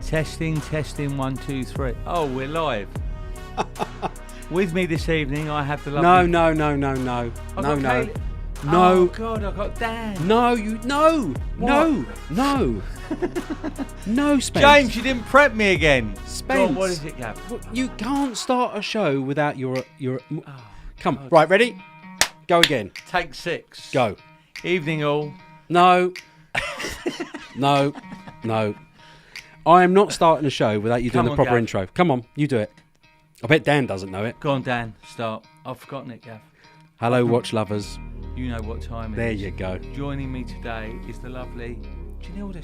Testing, 1, 2, 3. Oh, we're live. With me this evening, I have the lovely... No. Oh, God, I've got Dan. No, Spence. James, you didn't prep me again. Spence. Go on, what is it, Gav? You can't start a show without your... Come, God. right, ready? Go again. Take 6. Go. Evening all. No. No. I am not starting a show without you doing the proper Gav. intro. Come on, you do it. I bet Dan doesn't know it. Go on, Dan, start. I've forgotten it, Gav. Hello, watch lovers. You know what time it There is. you go. Joining me today is the lovely Janilda.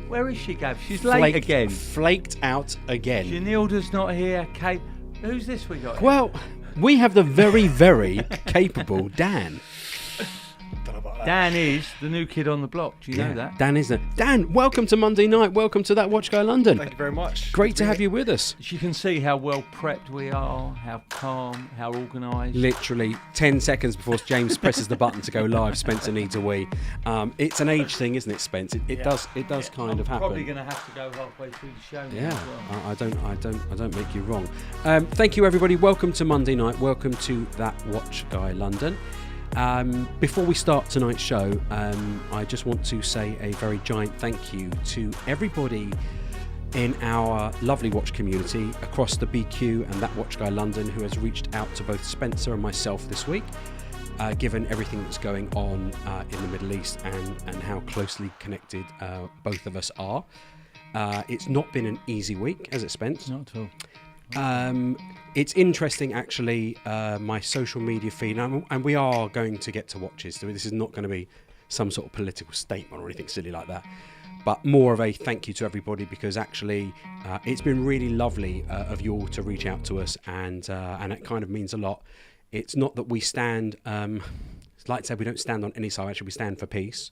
Where is she, Gav? She's late again. Flaked out again. Janilda's not here. Kate, who's this we got here? Well, we have the very, very capable Dan. Dan is the new kid on the block. Do you know that? Dan is there. Dan, welcome to Monday night. Welcome to That Watch Guy London. Thank you very much. Great to have you with us. As you can see how well prepped we are, how calm, how organised. Literally 10 seconds before James presses the button to go live, Spencer needs a wee. It's an age thing, isn't it, Spence? It does kind of happen. Probably going to have to go halfway through the show. Yeah, now as well. I don't make you wrong. Thank you, everybody. Welcome to Monday night. Welcome to That Watch Guy London. Before we start tonight's show, I just want to say a very giant thank you to everybody in our lovely watch community across the BQ and That Watch Guy London who has reached out to both Spencer and myself this week, given everything that's going on in the Middle East and how closely connected both of us are. It's not been an easy week, has it, Spence? Not at all. It's interesting, actually, my social media feed, and we are going to get to watches. So this is not going to be some sort of political statement or anything silly like that, but more of a thank you to everybody, because actually it's been really lovely of you all to reach out to us, and it kind of means a lot. It's not that we stand, like I said, we don't stand on any side. Actually, we stand for peace.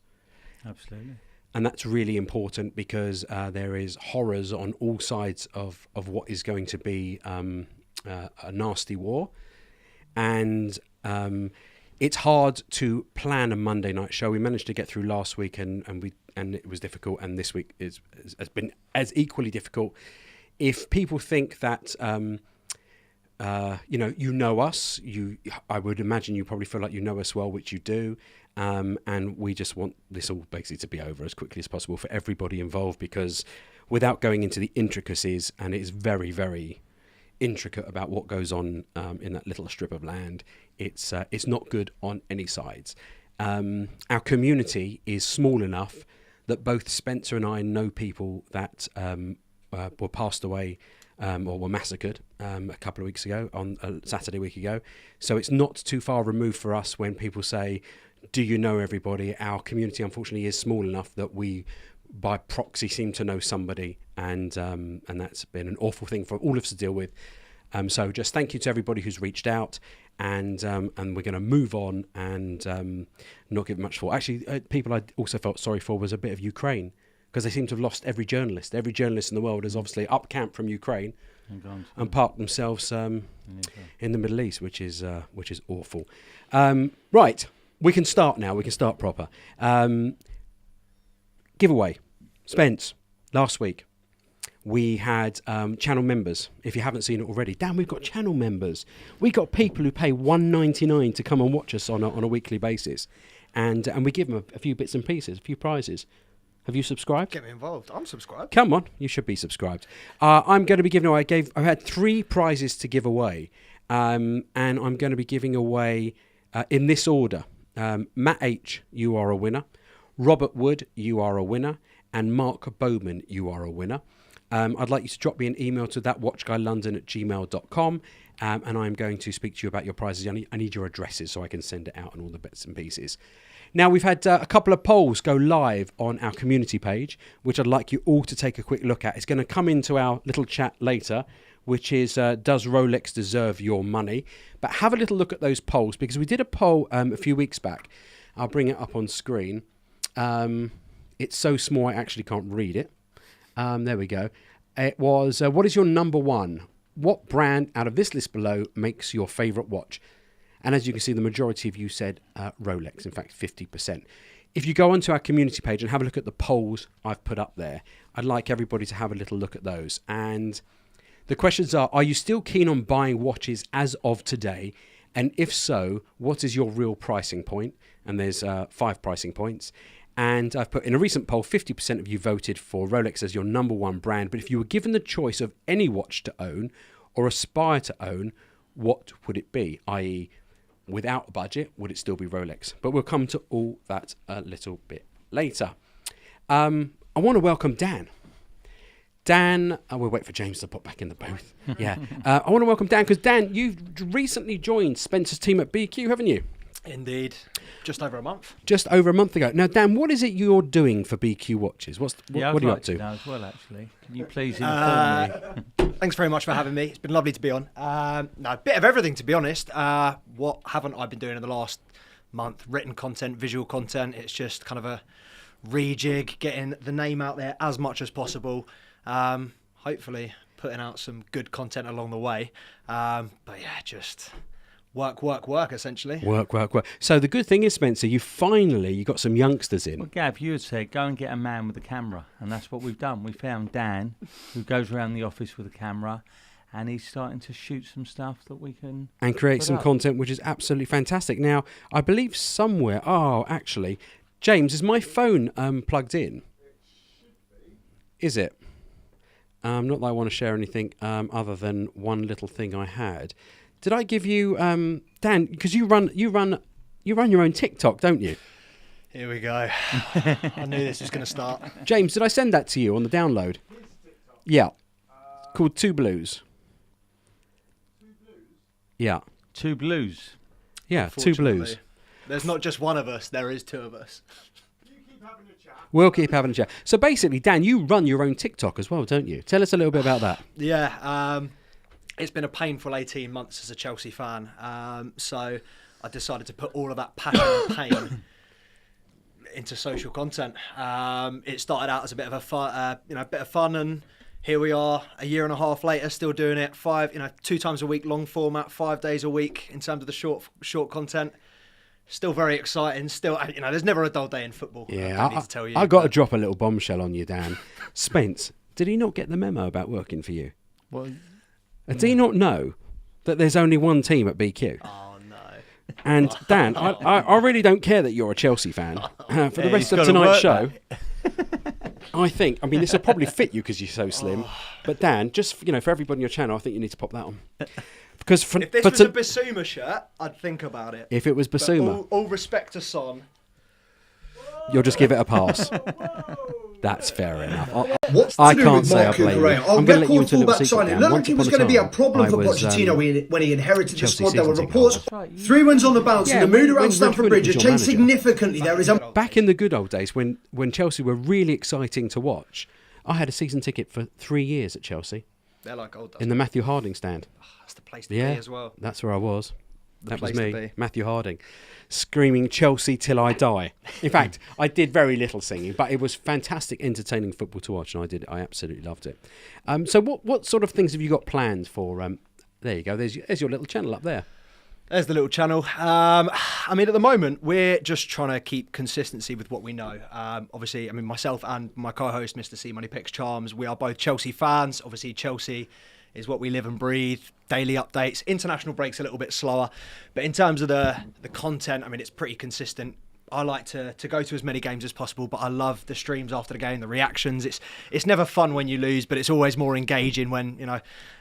Absolutely. And that's really important, because there is horrors on all sides of what is going to be a nasty war. And it's hard to plan a Monday night show. We managed to get through last week and it was difficult. And this week has been as equally difficult. If people think that, you know us, I would imagine you probably feel like you know us well, which you do. And we just want this all basically to be over as quickly as possible for everybody involved, because without going into the intricacies, and it is very, very intricate about what goes on in that little strip of land, it's not good on any sides. Our community is small enough that both Spencer and I know people that were passed away or were massacred a couple of weeks ago, on a Saturday week ago. So it's not too far removed for us when people say, do you know everybody? Our community, unfortunately, is small enough that we, by proxy, seem to know somebody, and that's been an awful thing for all of us to deal with. So just thank you to everybody who's reached out, and we're going to move on and not give much thought. Actually, people I also felt sorry for was a bit of Ukraine, because they seem to have lost every journalist. Every journalist in the world is obviously up camp from Ukraine and parked themselves in the Middle East, which is awful. Right. We can start now. We can start proper. Giveaway. Spence, last week we had channel members. If you haven't seen it already, Dan, we've got channel members. We've got people who pay $1.99 to come and watch us on a weekly basis. And we give them a few bits and pieces, a few prizes. Have you subscribed? Get me involved. I'm subscribed. Come on, you should be subscribed. I'm going to be giving away. I had 3 prizes to give away, and I'm going to be giving away in this order. Matt H, you are a winner. Robert Wood, you are a winner. And Mark Bowman, you are a winner. I'd like you to drop me an email to thatwatchguylondon@gmail.com, and I'm going to speak to you about your prizes. I need your addresses so I can send it out and all the bits and pieces. Now, we've had a couple of polls go live on our community page, which I'd like you all to take a quick look at. It's going to come into our little chat later, which is, does Rolex deserve your money? But have a little look at those polls, because we did a poll a few weeks back. I'll bring it up on screen. It's so small I actually can't read it. There we go. It was, what is your number one? What brand out of this list below makes your favourite watch? And as you can see, the majority of you said Rolex, in fact, 50%. if you go onto our community page and have a look at the polls I've put up there, I'd like everybody to have a little look at those. And the questions are you still keen on buying watches as of today? And if so, what is your real pricing point? And there's 5 pricing points. And I've put in a recent poll, 50% of you voted for Rolex as your number one brand. But if you were given the choice of any watch to own or aspire to own, what would it be? I.e., without a budget, would it still be Rolex? But we'll come to all that a little bit later. I want to welcome Dan. Dan, we'll wait for James to pop back in the booth. Yeah. I want to welcome Dan because, Dan, you've recently joined Spencer's team at BQ, haven't you? Indeed. Just over a month. Just over a month ago. Now, Dan, what is it you're doing for BQ Watches? What are you up to? Know as well, actually. Can you please inform me? Thanks very much for having me. It's been lovely to be on. No, a bit of everything, to be honest. What haven't I been doing in the last month? Written content, visual content. It's just kind of a rejig, getting the name out there as much as possible. Hopefully putting out some good content along the way. But yeah, just work, essentially. Work. So the good thing is, Spencer, you got some youngsters in. Well, Gav, you had said, go and get a man with a camera. And that's what we've done. We found Dan, who goes around the office with a camera, and he's starting to shoot some stuff that we can... And create some content, which is absolutely fantastic. Now, I believe somewhere... Oh, actually, James, is my phone plugged in? Is it? Not that I want to share anything other than one little thing I had. Did I give you, Dan? Because you run your own TikTok, don't you? Here we go. I knew this was going to start. James, did I send that to you on the download? Yeah. Called Two Blues. Yeah. Two Blues. Yeah, Two Blues. There's not just one of us. There is two of us. We'll keep having a chat. So basically, Dan, you run your own TikTok as well, don't you? Tell us a little bit about that. Yeah. It's been a painful 18 months as a Chelsea fan. So I decided to put all of that passion and pain into social content. It started out as a bit of a fun, and here we are a year and a half later, still doing it. 2 times a week, long format, 5 days a week in terms of the short content. Still very exciting. Still, there's never a dull day in football. Yeah, I need to tell you. I got to drop a little bombshell on you, Dan. Spence, did he not get the memo about working for you? Well, Did he not know that there's only one team at BQ? Oh, no. And Dan, I really don't care that you're a Chelsea fan. For the rest of tonight's show, I mean, this will probably fit you because you're so slim. But Dan, just for everybody on your channel, I think you need to pop that on. Because if this was a Basuma shirt, I'd think about it. If it was Basuma, all respect to Son, you'll just give it a pass. That's fair enough. What's I to do can't with say I Marco blame you. Correa? I'm going to let you into a little secret, signing. Dan. Looked Once like it was upon a going to be a time, problem I for was, Pochettino when he inherited the Chelsea squad. There were season ticket reports. holder. 3 wins on the bounce, and the mood around when Stamford Philip Bridge was has your changed manager. significantly. There is a Back in the good old days when Chelsea were really exciting to watch, I had a season ticket for 3 years at Chelsea they're like old. in the Matthew Harding stand. That's the place to be as well. That's where I was. That was place to me, be. Matthew Harding, screaming Chelsea till I die. In fact, I did very little singing, but it was fantastic, entertaining football to watch, and I absolutely loved it. So what sort of things have you got planned for? There you go. There's your little channel up there. There's the little channel. I mean, at the moment, we're just trying to keep consistency with what we know. Obviously, myself and my co-host, Mr. C Money Picks Charms, we are both Chelsea fans. Obviously, Chelsea is what we live and breathe. Daily updates. International breaks a little bit slower. But in terms of the content, it's pretty consistent. I like to go to as many games as possible, but I love the streams after the game, the reactions. It's never fun when you lose, but it's always more engaging when,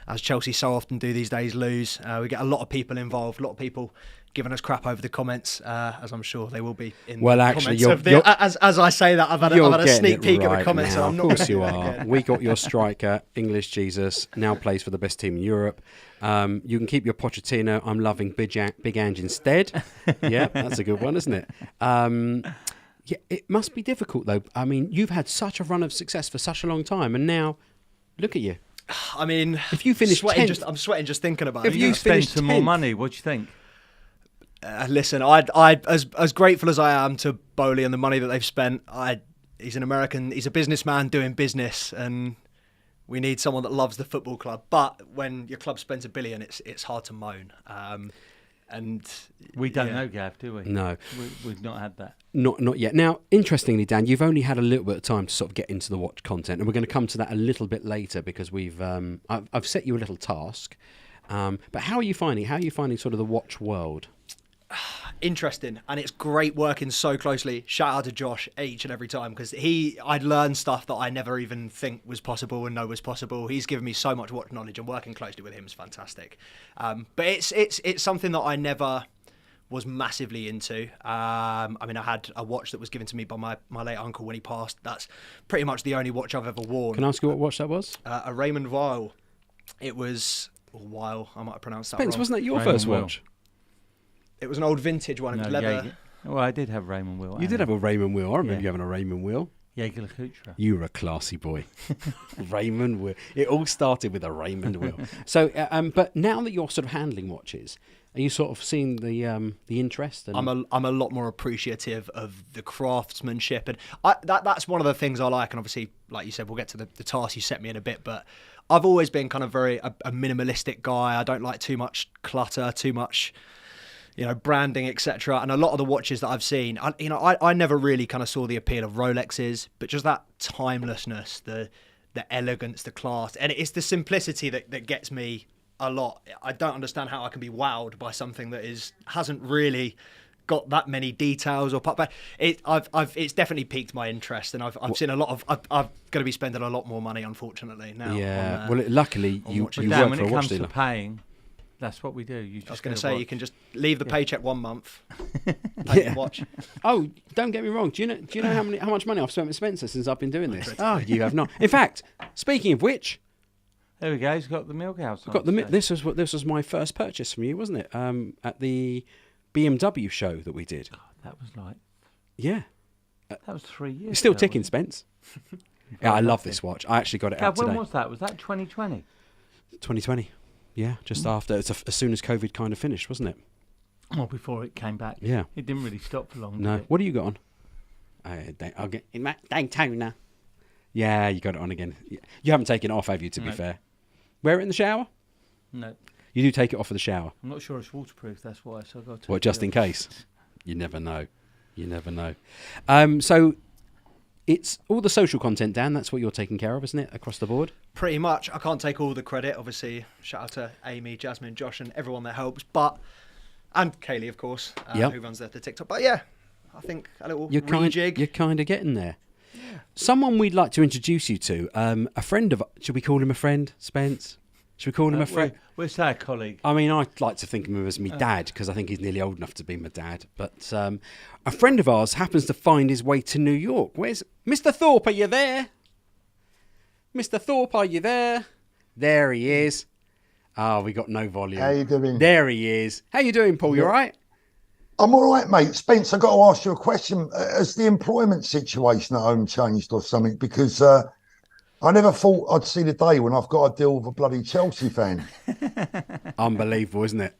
as Chelsea so often do these days, lose. We get a lot of people involved, a lot of people giving us crap over the comments, as I'm sure they will be in the comments. As I say that, I've had a sneak peek at the comments. Now. So I'm not of course you are. We got your striker, English Jesus, now plays for the best team in Europe. You can keep your Pochettino, I'm loving Big Ange instead. Yeah, that's a good one, isn't it? Yeah, it must be difficult, though. You've had such a run of success for such a long time, and now, look at you. If you finish 10th, I'm sweating just thinking about it. If you spend some more money, what do you think? Listen, I as grateful as I am to Bowley and the money that they've spent, he's an American, he's a businessman doing business, and we need someone that loves the football club. But when your club spends $1 billion, it's hard to moan. And We don't know, Gav, do we? No. We've not had that. Not yet. Now, interestingly, Dan, you've only had a little bit of time to sort of get into the watch content, and we're going to come to that a little bit later because I've set you a little task. But how are you finding? How are you finding sort of the watch world? Interesting, and it's great working so closely. Shout out to Josh each and every time, because I'd learned stuff that I never even think was possible and know was possible. He's given me so much watch knowledge, and working closely with him is fantastic. But it's something that I never was massively into. I mean, I had a watch that was given to me by my late uncle when he passed. That's pretty much the only watch I've ever worn. Can I ask you what watch that was? A Raymond Weil. It was Weil. I might have pronounced that Spence, wrong. wasn't that your Raymond first Weil. watch? It was an old vintage one. It was leather. Well, I did have Raymond Wheel. You did have a Raymond wheel. I remember Yeah. you having a Raymond wheel. Jaeger LeCoultre. You were a classy boy. Raymond wheel. It all started with a Raymond wheel. So, but now that you're sort of handling watches, are you sort of seeing the interest? And I'm a lot more appreciative of the craftsmanship, and that's one of the things I like. And obviously, like you said, we'll get to the task you set me in a bit. But I've always been kind of a minimalistic guy. I don't like too much clutter, too much, branding, etc. And a lot of the watches that I've seen, I never really kind of saw the appeal of Rolexes, but just that timelessness, the elegance, the class, and it's the simplicity that gets me a lot. I don't understand how I can be wowed by something that hasn't really got that many details or pop back. It's definitely piqued my interest, and I've seen a lot of. I'm going to be spending a lot more money, unfortunately now. Yeah. Well, luckily you But work Dan, when for a it watch comes to dealer. paying, that's what we do. You just I was going get to a say watch. you can just leave the paycheck 1 month, pay your watch. Oh, don't get me wrong. Do you know how much money I've spent with Spencer since I've been doing this? Oh, you have not. In fact, speaking of which, There we go. He's got the milk house. I've got this was my first purchase from you, wasn't it? At the BMW show that we did. God, that was like Yeah. that was 3 years. It's still ago, ticking, wasn't Spence. Yeah, I love this watch. I actually got it it? out Gav, when today. was that? Was that 2020? 2020. Yeah, just after. It's as soon as COVID kind of finished, wasn't it? Well, before it came back. Yeah. It didn't really stop for long. No. Did it? What do you got on? I'll get in Daytona. Yeah, you got it on again. You haven't taken it off, have you? To be No. fair, wear it in the shower. No, You do take it off for the shower. I'm not sure it's waterproof. That's why. So I got. What, just in case? You never know. You never know. So it's all the social content, Dan. That's what you're taking care of, isn't it? Across the board. Pretty much. I can't take all the credit. Obviously, shout out to Amy, Jasmine, Josh, and everyone that helps. And Kaylee, of course, Yep. who runs the TikTok. But yeah, I think a little You're rejig. kind of getting there. Someone we'd like to introduce you to, a friend of. Should we call him a friend, Spence? Should we call him a friend? We'll say a colleague. I mean, I'd like to think of him as my dad because I think he's nearly old enough to be my dad. But a friend of ours happens to find his way to New York. Where's Mr. Thorpe? Are you there? Mr. Thorpe, are you there? There he is. Oh, we got no volume. How you doing? There he is. How you doing, Paul? You all right? I'm all right, mate. Spence, I've got to ask you a question. Has the employment situation at home changed or something? Because I never thought I'd see the day when I've got to deal with a bloody Chelsea fan. Unbelievable, isn't it?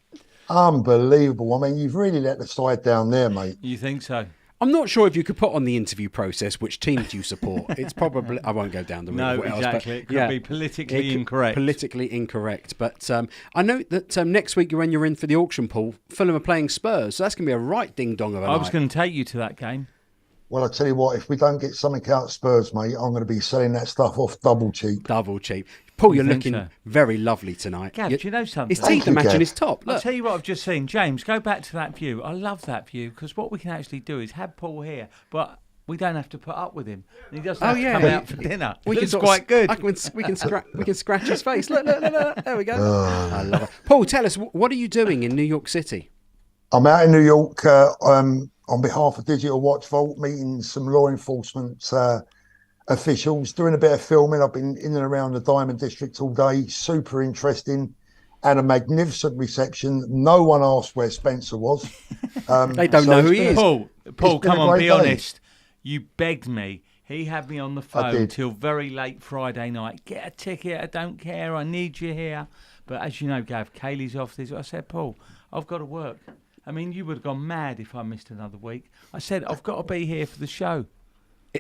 Unbelievable. I mean, you've really let the side down there, mate. You think so? I'm not sure if you could put on the interview process which team do you support. It's probably I won't go down the route. No, of what exactly. Else, It could be politically incorrect. Politically incorrect. But I know that next week when you're in for the auction pool, Fulham are playing Spurs, so that's going to be a right ding dong of a I was night. going to take you to that game. Well, I tell you what, if we don't get something out of Spurs, mate, I'm going to be selling that stuff off double cheap. Double cheap. Paul, you're think looking so? very lovely tonight. Gav, do you know something? His teeth are you, matching Gav. his top. I'll Look. tell you what I've just seen. James, go back to that view. I love that view because what we can actually do is have Paul here, but we don't have to put up with him. And he doesn't have to come out for dinner. It's sort of quite good. we can scratch his face. Look. There we go. I love it. Paul, tell us, what are you doing in New York City? I'm out in New York on behalf of Digital Watch Vault, meeting some law enforcement officials, doing a bit of filming. I've been in and around the Diamond District all day. Super interesting. And a magnificent reception. No one asked where Spencer was. They don't know who he is. Paul, been come a on, great be day. honest. You begged me. He had me on the phone did. till very late Friday night. Get a ticket. I don't care. I need you here. But as you know, Gav, Kaylee's off this. I said, Paul, I've got to work. I mean, you would have gone mad if I missed another week. I said, I've got to be here for the show.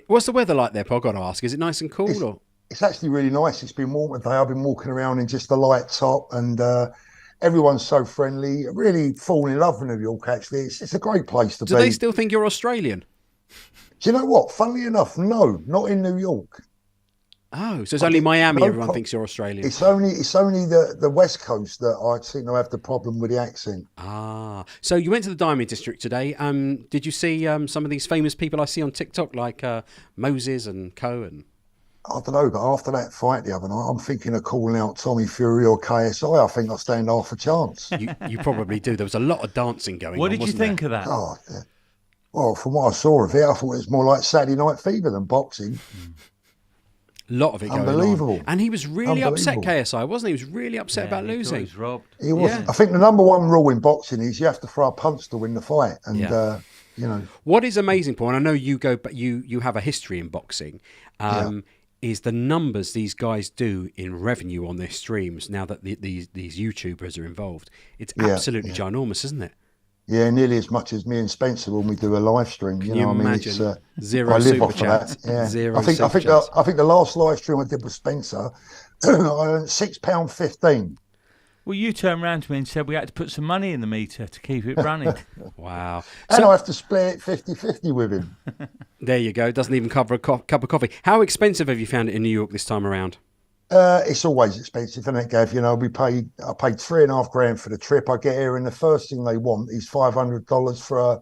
What's the weather like there, Paul? I've got to ask. Is it nice and cool? It's actually really nice. It's been warm today. I've been walking around in just a light top and everyone's so friendly. Really falling in love with New York. Actually, it's a great place to Do be. they still think you're Australian? Do you know what? Funnily enough, no, not in New York. Oh, so it's only Miami no everyone thinks you're Australian. It's only the West Coast that I seem to have the problem with the accent. Ah, so you went to the Diamond District today. Did you see some of these famous people I see on TikTok, like Moses and Co? And I don't know, but after that fight the other night, I'm thinking of calling out Tommy Fury or KSI. I think I stand half a chance. you probably do. There was a lot of dancing going on. What did you think of that? Oh, yeah. Well, from what I saw of it, I thought it was more like Saturday Night Fever than boxing. A lot of it going on. Unbelievable. And he was really upset, Unbelievable. KSI, wasn't he? He was really upset about He thought losing. he was robbed. He was. Yeah. I think the number one rule in boxing is you have to throw a punch to win the fight, and you know. What is amazing, Paul, and I know you go, but you have a history in boxing, is the numbers these guys do in revenue on their streams now that these YouTubers are involved. It's absolutely ginormous, isn't it? Yeah, nearly as much as me and Spencer when we do a live stream. Can you know, imagine? I mean, Zero I live super off chats. of that. Yeah. Zero I think super chats. I think the last live stream I did with Spencer, I earned £6.15. Well, you turned around to me and said we had to put some money in the meter to keep it running. Wow. And I have to split it 50-50 with him. There you go. Doesn't even cover a cup of coffee. How expensive have you found it in New York this time around? It's always expensive, isn't it, Gav? You know, I paid $3,500 for the trip. I get here, and the first thing they want is $500 for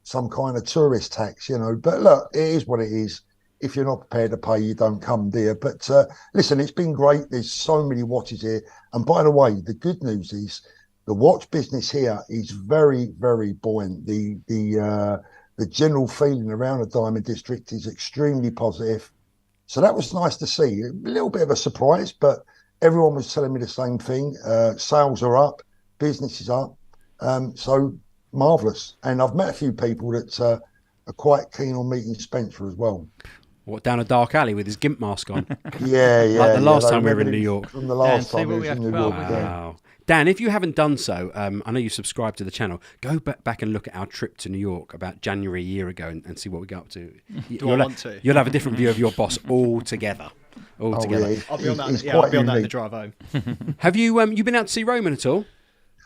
some kind of tourist tax. You know, but look, it is what it is. If you're not prepared to pay, you don't come, dear. But listen, it's been great. There's so many watches here, and by the way, the good news is the watch business here is very, very buoyant. The general feeling around the Diamond District is extremely positive. So that was nice to see. A little bit of a surprise, but everyone was telling me the same thing. Sales are up, business is up. So marvellous. And I've met a few people that are quite keen on meeting Spencer as well. What, down a dark alley with his gimp mask on? Yeah. Like the last they time we were in remembered New him York. From the last Dan, see time we what was we in have New to York. put up with. Yeah. Wow. Dan, if you haven't done so, I know you subscribed to the channel. Go back and look at our trip to New York about January a year ago and see what we got up to. Do I want to? You'll have a different view of your boss altogether. Altogether. Yeah, I'll be on that. he's Yeah, I'll quite be on that in the unique. drive home. Have you been out to see Roman at all?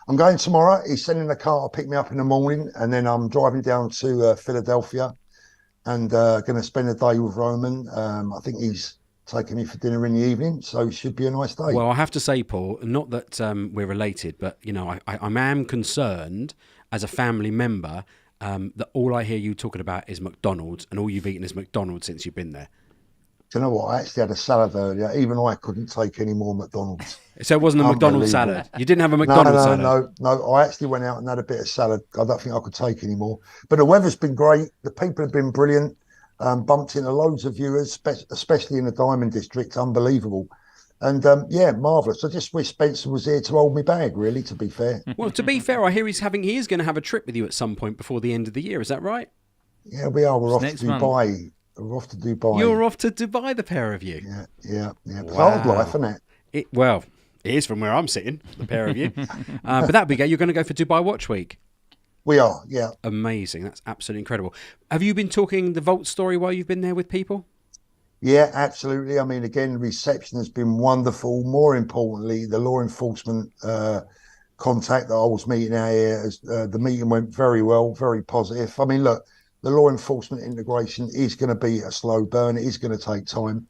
I'm going tomorrow. He's sending a car to pick me up in the morning, and then I'm driving down to Philadelphia and going to spend a day with Roman. I think he's taking me for dinner in the evening, so it should be a nice day. Well, I have to say, Paul, not that we're related, but you know, I am concerned as a family member that all I hear you talking about is McDonald's, and all you've eaten is McDonald's since you've been there. Do you know what? I actually had a salad earlier. Even I couldn't take any more McDonald's. So it wasn't a McDonald's salad. You didn't have a McDonald's salad. No. I actually went out and had a bit of salad. I don't think I could take any more. But the weather's been great. The people have been brilliant. Bumped into loads of viewers, especially in the Diamond District. Unbelievable. And marvellous. I just wish Spencer was here to hold me bag, really, to be fair. Well, to be fair, I hear he is going to have a trip with you at some point before the end of the year. Is that right? Yeah, we are. We're off to next month. Dubai. We're off to Dubai. You're off to Dubai, the pair of you. Yeah. It's Wow. hard life, isn't it? Well, it is from where I'm sitting, the pair of you. But that'd be good. You're going to go for Dubai Watch Week. We are, yeah. Amazing. That's absolutely incredible. Have you been talking the Vault story while you've been there with people? Yeah, absolutely. I mean, again, the reception has been wonderful. More importantly, the law enforcement contact that I was meeting out here, the meeting went very well, very positive. I mean, look, the law enforcement integration is going to be a slow burn. It is going to take time.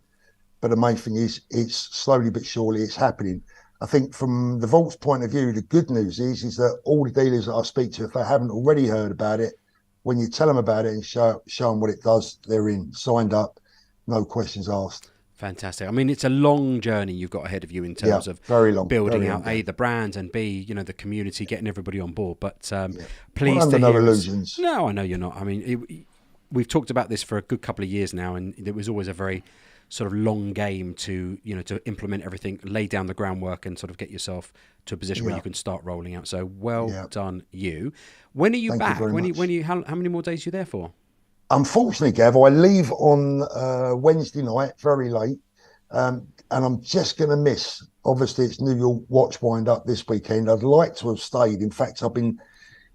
But the main thing is it's slowly but surely it's happening. I think from the Vault's point of view, the good news is that all the dealers that I speak to, if they haven't already heard about it, when you tell them about it and show them what it does, they're in, signed up, no questions asked. Fantastic. I mean, it's a long journey you've got ahead of you in terms of very long, building very out long. A, the brand, and B, you know, the community, getting everybody on board. But Not pleased under to no hear illusions. No, I know you're not. I mean, we've talked about this for a good couple of years now, and it was always a very sort of long game to, you know, to implement everything, lay down the groundwork, and sort of get yourself to a position where you can start rolling out. So well done, you. When are you Thank back? you very much. How many more days are you there for? Unfortunately, Gav, I leave on Wednesday night, very late, and I'm just going to miss. Obviously, it's New York Watch Wind Up this weekend. I'd like to have stayed. In fact, I've been,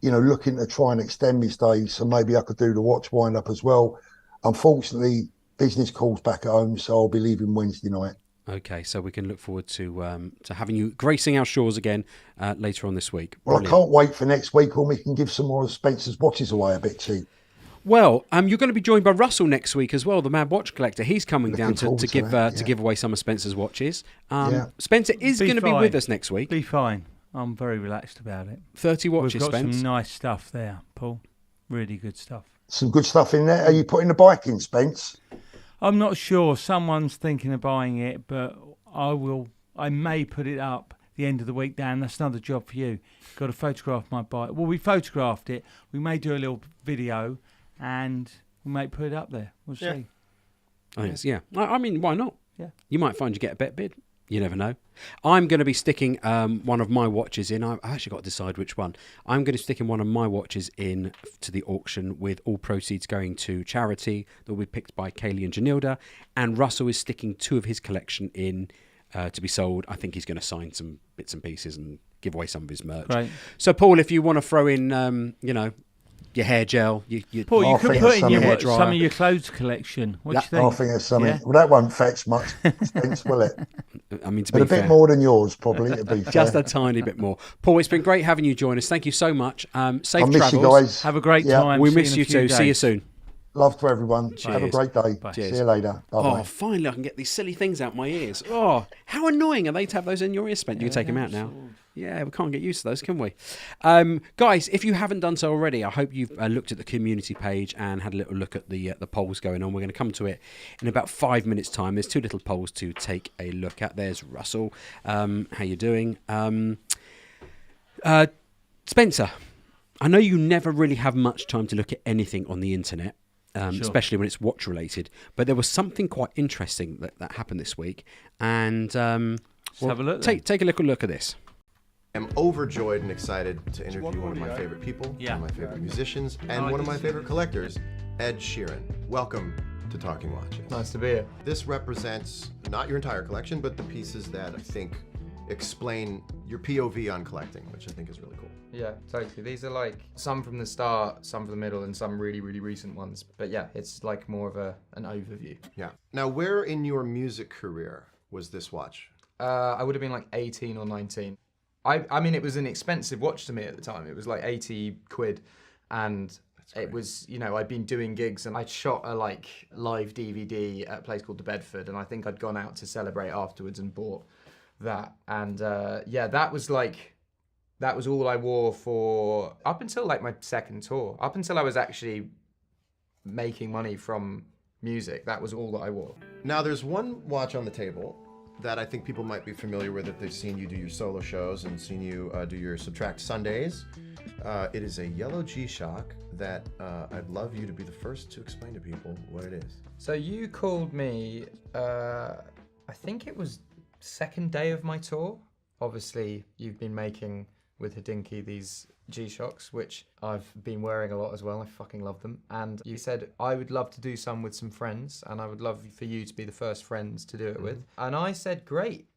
looking to try and extend my stay, so maybe I could do the Watch Wind Up as well. Unfortunately, business calls back at home, so I'll be leaving Wednesday night. Okay, so we can look forward to having you gracing our shores again later on this week. Well, Brilliant. I can't wait for next week when we can give some more of Spencer's watches away a bit cheap. Well, you're going to be joined by Russell next week as well, the Mad Watch Collector. He's coming down to give away some of Spencer's watches. Spencer is going to be with us next week. Be fine. I'm very relaxed about it. 30 watches, We've got Spence. some nice stuff there, Paul. Really good stuff. Some good stuff in there. Are you putting the bike in, Spence? I'm not sure. Someone's thinking of buying it, but I may put it up the end of the week, Dan. That's another job for you. Got to photograph my bike. Well, we photographed it. We may do a little video, and we may put it up there. We'll see. I mean, why not? Yeah. You might find you get a better bid. You never know. I'm going to be sticking one of my watches in. I've actually got to decide which one. I'm going to stick in one of my watches in to the auction with all proceeds going to charity that will be picked by Kaylee and Janilda. And Russell is sticking 2 of his collection in to be sold. I think he's going to sign some bits and pieces and give away some of his merch. Right. So, Paul, if you want to throw in, your hair gel, Paul, you could put in hair dryer. some of your clothes collection. What do you think? I think it's something. Yeah. Well, that won't fetch much, Spence, will it? I mean, to But be a bit fair, more than yours, probably, to be fair. just a tiny bit more. Paul, it's been great having you join us. Thank you so much. Safe I travels. miss you guys. Have a great Yeah. time. We See miss in a you few too. See you days. soon. Love to everyone. Have a great day. Bye. Cheers. See you later. Bye-bye. Oh, finally I can get these silly things out my ears. Oh, how annoying are they to have those in your ears, Spence? You take them out now. Yeah, we can't get used to those, can we? Guys, if you haven't done so already, I hope you've looked at the community page and had a little look at the polls going on. We're going to come to it in about 5 minutes' time. There's 2 little polls to take a look at. There's Russell. How you doing? Spencer, I know you never really have much time to look at anything on the internet. Sure. Especially when it's watch related, but there was something quite interesting that happened this week, and have a look then. Take a little look at this. I'm overjoyed and excited to interview one of my favorite people, Yeah. one of my favorite musicians, and one of my favorite collectors, Ed Sheeran. Welcome to Talking Watches. Nice to be here. This represents not your entire collection, but the pieces that I think explain your POV on collecting, which I think is really cool. Yeah, totally. These are like some from the start, some from the middle, and some really, really recent ones. But yeah, it's like more of an overview. Yeah. Now, where in your music career was this watch? I would have been like 18 or 19. I mean, it was an expensive watch to me at the time. It was like 80 quid. And it was, I'd been doing gigs and I'd shot a like live DVD at a place called the Bedford. And I think I'd gone out to celebrate afterwards and bought that. And that was all I wore for up until like my second tour. Up until I was actually making money from music, that was all that I wore. Now, there's one watch on the table that I think people might be familiar with if they've seen you do your solo shows and seen you do your Subtract Sundays. It is a yellow G-Shock that I'd love you to be the first to explain to people what it is. So you called me, I think it was second day of my tour. Obviously, you've been making with Hodinkee these G-Shocks, which I've been wearing a lot as well. I fucking love them. And you said, I would love to do some with some friends, and I would love for you to be the first friends to do it with. And I said, great.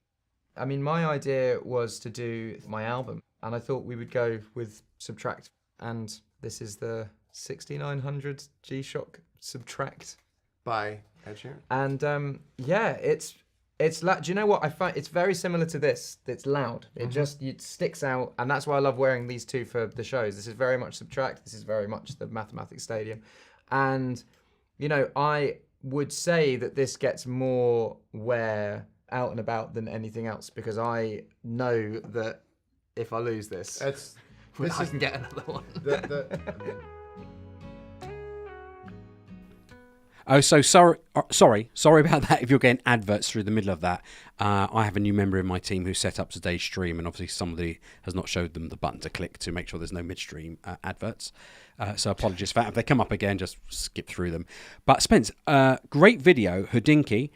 I mean, my idea was to do my album, and I thought we would go with Subtract. And this is the 6900 G-Shock Subtract. By Ed Sheeran. And it's do you know what I find? It's very similar to this. It's loud. It sticks out, and that's why I love wearing these two for the shows. This is very much Subtract. This is very much the Mathematics Stadium, and I would say that this gets more wear out and about than anything else, because I know that if I lose this, I can get another one. Oh, so sorry about that. If you're getting adverts through the middle of that, I have a new member in my team who set up today's stream, and obviously somebody has not showed them the button to click to make sure there's no midstream adverts. So apologies for that. If they come up again, just skip through them. But Spence, great video, Hodinkee.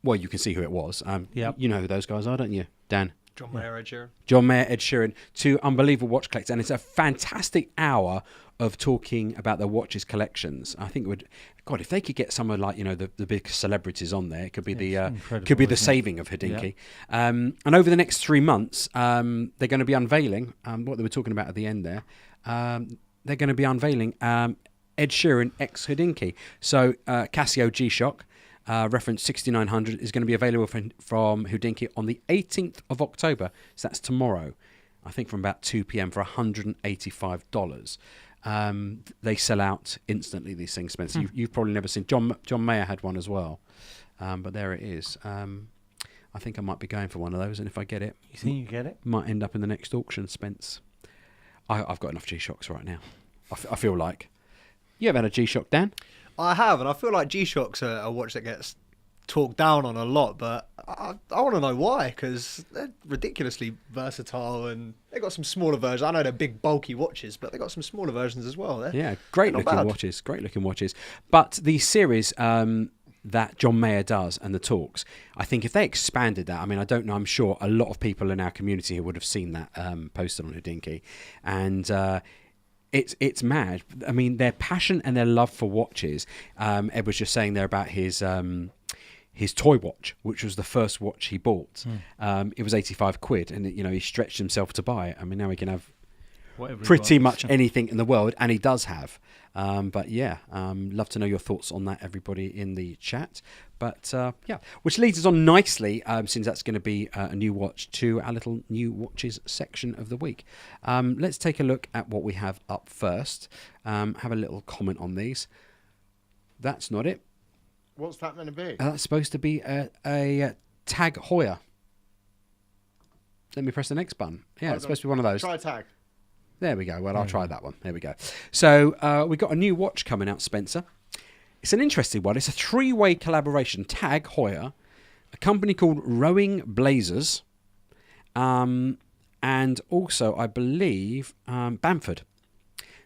Well, you can see who it was. Yep. You know who those guys are, don't you, Dan? John Mayer, Ed Sheeran. John Mayer, Ed Sheeran, 2 unbelievable watch collectors, and it's a fantastic hour of talking about their watches collections. I think it would, God, if they could get some of the big celebrities on there, it could be the saving of Hodinkee. Yeah. And over the next 3 months, they're going to be unveiling what they were talking about at the end there. They're going to be unveiling Ed Sheeran x Hodinkee. So Casio G-Shock. reference 6900, is going to be available from Hodinkee on the 18th of October. So that's tomorrow. I think from about 2 p.m. for $185. They sell out instantly, these things, Spencer. You've probably never seen. John Mayer had one as well. But there it is. I think I might be going for one of those, and if I get it... You think you get it? Might end up in the next auction, Spence. I've got enough G-Shocks right now. I feel like... You ever had a G-Shock, Dan? I have, and I feel like G-Shocks are a watch that gets talked down on a lot, but I want to know why, because they're ridiculously versatile, and they've got some smaller versions. I know they're big, bulky watches, but they've got some smaller versions as well. Great looking watches. But the series that John Mayer does and the talks, I think if they expanded that, I mean, I don't know, I'm sure a lot of people in our community who would have seen that posted on Hodinkee, and it's mad. I mean, their passion and their love for watches. Ed was just saying there about his toy watch, which was the first watch he bought. It was 85 quid, and he stretched himself to buy it. I mean, now he can have pretty much anything in the world, and he does have. But yeah, love to know your thoughts on that, everybody in the chat. But yeah, which leads us on nicely, since that's going to be a new watch, to our little new watches section of the week. Let's take a look at what we have up first. Have a little comment on these. That's not it. What's that meant to be? That's supposed to be a Tag Heuer. Let me press the next button. Yeah, it's supposed to be one of those. Try Tag. There we go. Well, I'll try that one. There we go. So we've got a new watch coming out, Spencer. It's an interesting one. It's a 3-way collaboration. Tag Heuer, a company called Rowing Blazers, and also, I believe, Bamford.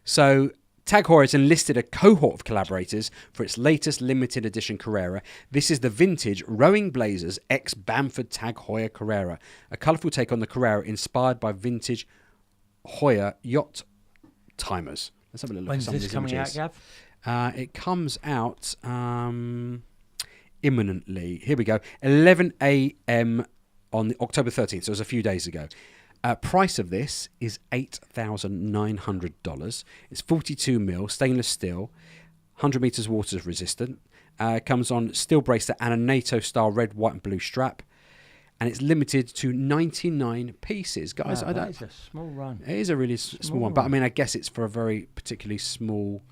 So Tag Heuer has enlisted a cohort of collaborators for its latest limited edition Carrera. This is the vintage Rowing Blazers X Bamford Tag Heuer Carrera, a colourful take on the Carrera inspired by vintage Heuer yacht timers. Let's have a look at some of these images. When's this coming out, Gav? It comes out imminently. Here we go. 11 a.m. on October 13th, so it was a few days ago. Price of this is $8,900. It's 42mm stainless steel, 100 meters water resistant. Comes on steel bracelet and a NATO style red, white, and blue strap. And it's limited to 99 pieces, guys. That is a small run. It is a really small one, but I mean, I guess it's for a very particularly small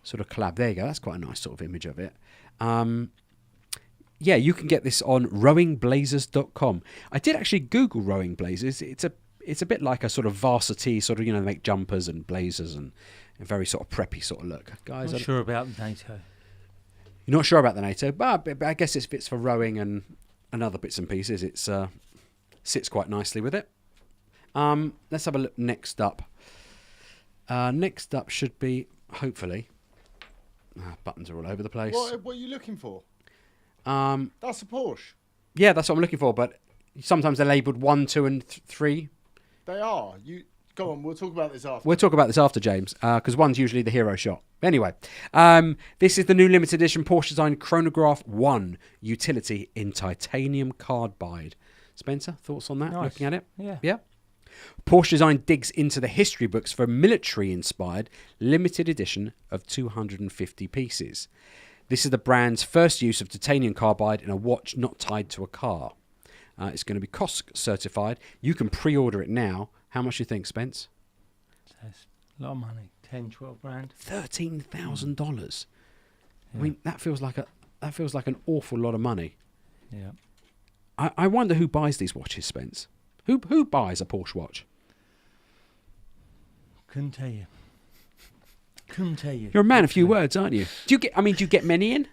sort of collab. There you go. That's quite a nice sort of image of it. Yeah, you can get this on rowingblazers.com. I did actually Google Rowing Blazers. It's a bit like a sort of varsity sort of, they make jumpers and blazers and a very sort of preppy sort of look. Guys, I'm not sure about NATO. You're not sure about the NATO, but I guess it fits for rowing and other bits and pieces. It sits quite nicely with it. Let's have a look next up. Next up should be, hopefully... buttons are all over the place. What are you looking for? That's a Porsche. Yeah, that's what I'm looking for, but sometimes they're labelled 1, 2 and 3. They are. Go on, we'll talk about this after. We'll talk about this after, James, because one's usually the hero shot. Anyway, this is the new limited edition Porsche Design Chronograph 1 utility in titanium carbide. Spencer, thoughts on that? Nice. Looking at it? Yeah. Porsche Design digs into the history books for a military-inspired limited edition of 250 pieces. This is the brand's first use of titanium carbide in a watch not tied to a car. It's going to be COSC certified. You can pre-order it now. How much do you think, Spence? That's a lot of money. 10, 12 grand. $13,000. Yeah. I mean, that feels like an awful lot of money. Yeah. I wonder who buys these watches, Spence. Who buys a Porsche watch? Couldn't tell you. You're a man of few words, aren't you? Do you get many in?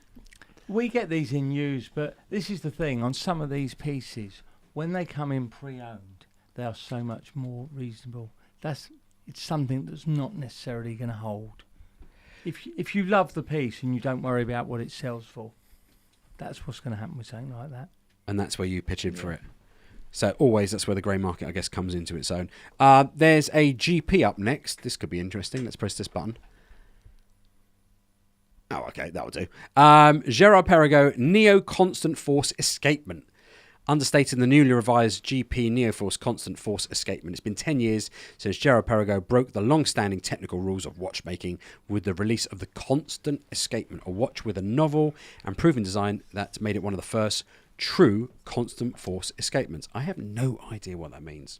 We get these in use, but this is the thing. On some of these pieces, when they come in pre-owned, they are so much more reasonable. It's something that's not necessarily going to hold. If you love the piece and you don't worry about what it sells for, that's what's going to happen with something like that. And that's where you pitch in for it. So always, that's where the grey market, I guess, comes into its own. There's a GP up next. This could be interesting. Let's press this button. Oh, okay, that'll do. Gerard Perregaux Neo Constant Force Escapement. understating the newly revised GP Neoforce constant force escapement. It's been 10 years since Gerard Perregaux broke the long-standing technical rules of watchmaking with the release of the constant escapement, a watch with a novel and proven design that made it one of the first true constant force escapements. I have no idea what that means.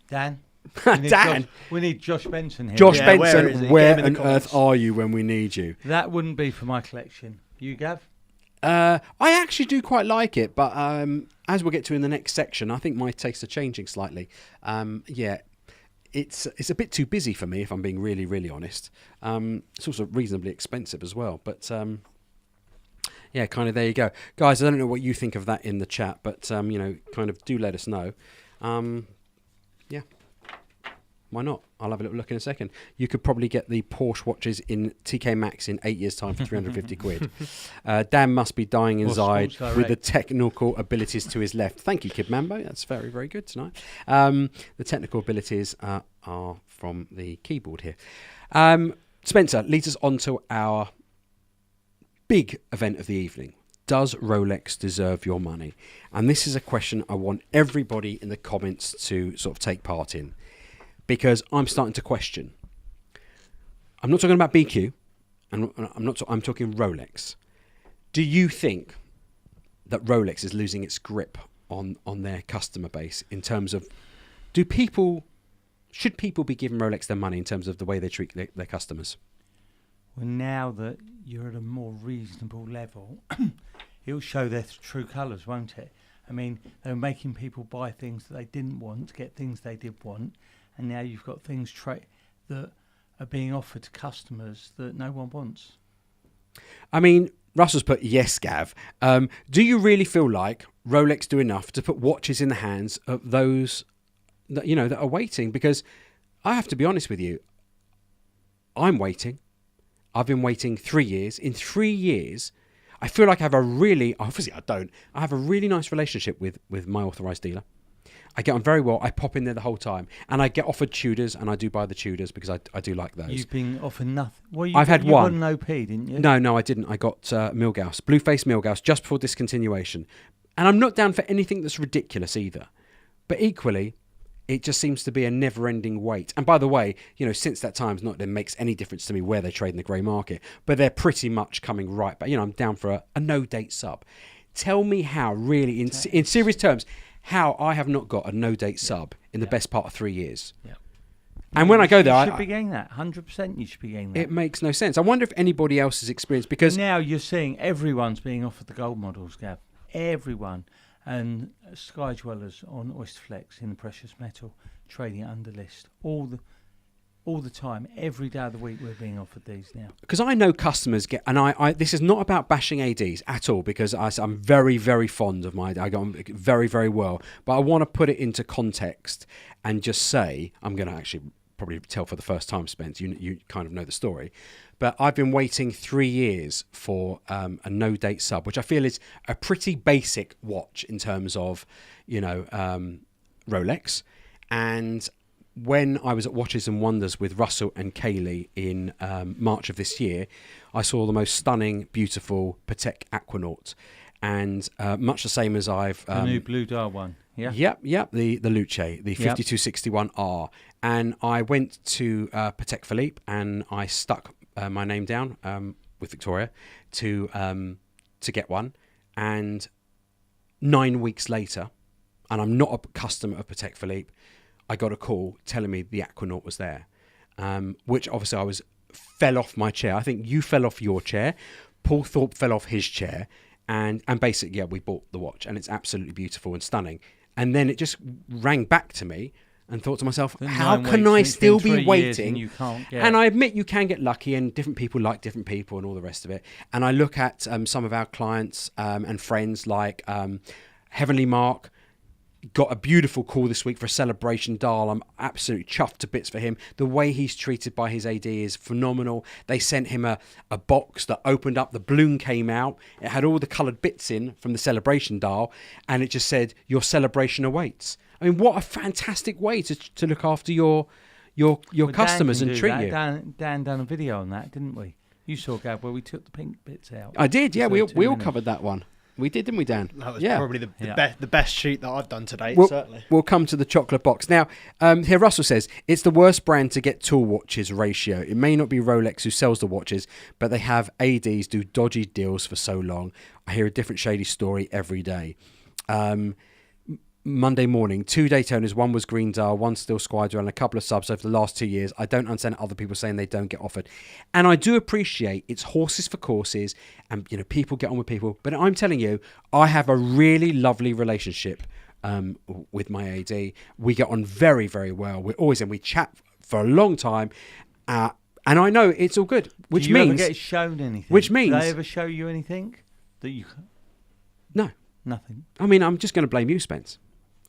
Dan? Dan? We need Josh Benson here. Josh Yeah, Benson, where is he? Get where him in the on earth comments. are you when we need you? That wouldn't be for my collection. You, Gav? I actually do quite like it, but as we'll get to in the next section, I think my tastes are changing slightly. It's a bit too busy for me, if I'm being really, really honest. It's also reasonably expensive as well, but yeah, kind of there you go. Guys, I don't know what you think of that in the chat, but, kind of do let us know. Yeah, why not? I'll have a little look in a second. You could probably get the Porsche watches in TK Maxx in 8 years' time for 350 quid. Dan must be dying inside with the technical abilities to his left. Thank you, Kid Mambo. That's very, very good tonight. The technical abilities are from the keyboard here. Spencer leads us on to our big event of the evening. Does Rolex deserve your money? And this is a question I want everybody in the comments to sort of take part in, because I'm starting to question. I'm not talking about BQ, and I'm talking Rolex. Do you think that Rolex is losing its grip on their customer base in terms of should people be giving Rolex their money in terms of the way they treat their customers? Well, now that you're at a more reasonable level, it'll show their true colours, won't it? I mean, they were making people buy things that they didn't want to get things they did want, and now you've got things that are being offered to customers that no one wants. I mean, Russell's put, yes, Gav. Do you really feel like Rolex do enough to put watches in the hands of those that are waiting? Because I have to be honest with you, I'm waiting. I've been waiting 3 years. In 3 years, I feel like I have a really nice relationship with my authorised dealer. I get on very well. I pop in there the whole time, and I get offered Tudors, and I do buy the Tudors because I do like those. You've been offered nothing. Well, I've had one. You got an OP, didn't you? No, I didn't. I got Milgauss, Blueface Milgauss, just before discontinuation. And I'm not down for anything that's ridiculous either. But equally, it just seems to be a never-ending wait. And by the way, since that time, not that it makes any difference to me where they trade in the grey market, but they're pretty much coming right back. I'm down for a no-date sub. Tell me how, really, in serious terms, how I have not got a no-date sub in the best part of 3 years. Yeah. And when I go there, you should be getting that. 100% you should be getting that. It makes no sense. I wonder if anybody else has experienced, because now you're seeing everyone's being offered the gold models, Gav. Everyone. And Sky Dwellers on Oysterflex in the precious metal, trading it under list. All the time, every day of the week, we're being offered these now. Because I know customers get, and I this is not about bashing ADs at all, because I'm very, very fond of I get on very, very well. But I want to put it into context and just say, I'm going to actually probably tell for the first time, Spence, you kind of know the story. But I've been waiting 3 years for a no-date sub, which I feel is a pretty basic watch in terms of, Rolex. And when I was at Watches and Wonders with Russell and Kaylee in March of this year, I saw the most stunning, beautiful Patek Aquanaut. And much the same as I've... the new Blue Dial one, yeah? Yep, the Luce, the 5261R. And I went to Patek Philippe and I stuck my name down with Victoria to get one. And 9 weeks later, and I'm not a customer of Patek Philippe, I got a call telling me the Aquanaut was there, which obviously I fell off my chair. I think you fell off your chair. Paul Thorpe fell off his chair. And basically, we bought the watch, and it's absolutely beautiful and stunning. And then it just rang back to me and thought to myself, how can I still be waiting? And you can't get... And I admit you can get lucky, and different people like different people and all the rest of it. And I look at some of our clients and friends like Heavenly Mark, got a beautiful call this week for a celebration dial. I'm absolutely chuffed to bits for him. The way he's treated by his AD is phenomenal. They sent him a box that opened up, the balloon came out, it had all the coloured bits in from the celebration dial, and it just said, your celebration awaits. I mean, what a fantastic way to look after your customers and treat you. Dan done a video on that, didn't we? You saw, Gab, where we took the pink bits out. I did, yeah. We all covered that one. We did, didn't we, Dan? That was probably the best shoot that I've done to date, certainly. We'll come to the chocolate box. Now, here Russell says, it's the worst brand to get tool watches ratio. It may not be Rolex who sells the watches, but they have ADs do dodgy deals for so long. I hear a different shady story every day. Monday morning, 2 Daytonas, one was Green Dial, one Steel Squadron, and a couple of subs over the last 2 years. I don't understand other people saying they don't get offered. And I do appreciate it's horses for courses and, people get on with people. But I'm telling you, I have a really lovely relationship with my AD. We get on very, very well. We're always in. We chat for a long time. And I know it's all good, which Do you means... ever get shown anything? Which means... Do they ever show you anything that you... No. Nothing. I mean, I'm just going to blame you, Spence.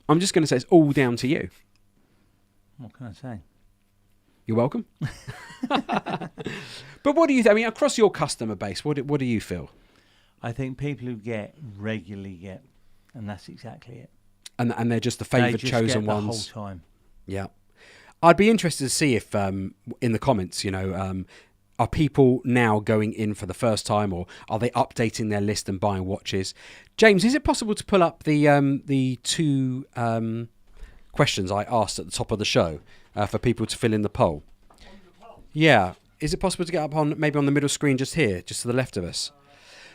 I'm just going to say it's all down to you. What can I say? You're welcome. But what do you think? I mean, across your customer base, what do you feel? I think people who regularly get, and that's exactly it. And they're just the favoured chosen get ones. The whole time. Yeah. I'd be interested to see if in the comments, are people now going in for the first time, or are they updating their list and buying watches? James, is it possible to pull up the two questions I asked at the top of the show for people to fill in the poll? Yeah. Is it possible to get up on the middle screen just here, just to the left of us?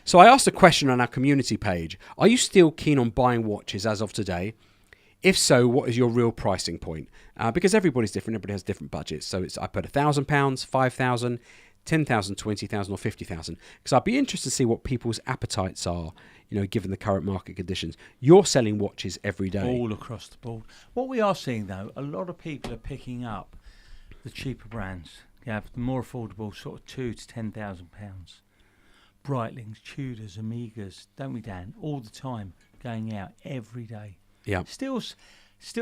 So I asked a question on our community page. Are you still keen on buying watches as of today? If so, what is your real pricing point? Because everybody's different. Everybody has different budgets. So I put £1,000, £5,000, 10,000, 20,000 or 50,000, because I'd be interested to see what people's appetites are, given the current market conditions. You're selling watches every day. All across the board. What we are seeing, though, a lot of people are picking up the cheaper brands. You have the more affordable, sort of £2,000 to £10,000. Breitlings, Tudors, Amigas, don't we, Dan? All the time, going out every day. Yeah. Still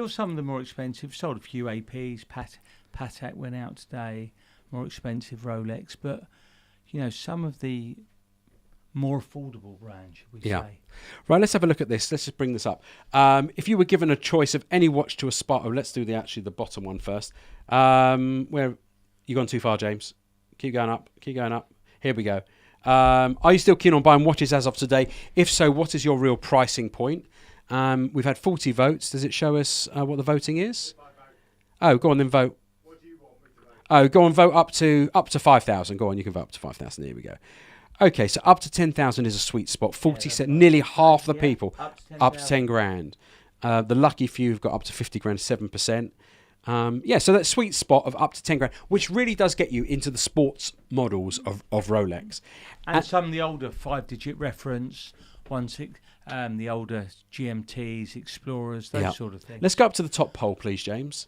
some of them more expensive. Sold a few APs. Patek went out today. More expensive Rolex, but some of the more affordable brands, should we say? Right, let's have a look at this. Let's just bring this up. If you were given a choice of any watch to aspire, let's do the bottom one first. Where you gone too far, James? Keep going up. Here we go. Are you still keen on buying watches as of today? If so, what is your real pricing point? We've had 40 votes. Does it show us what the voting is? Oh, go on then, vote. Oh, go on, vote up to 5,000. Go on, you can vote up to 5,000. Here we go. Okay, so up to 10,000 is a sweet spot. 40, nearly half the people up to 10 grand. The lucky few have got up to 50 grand, 7%. So that sweet spot of up to 10 grand, which really does get you into the sports models of Rolex. And some of the older 5-digit reference, the older GMTs, Explorers, those sort of things. Let's go up to the top poll, please, James.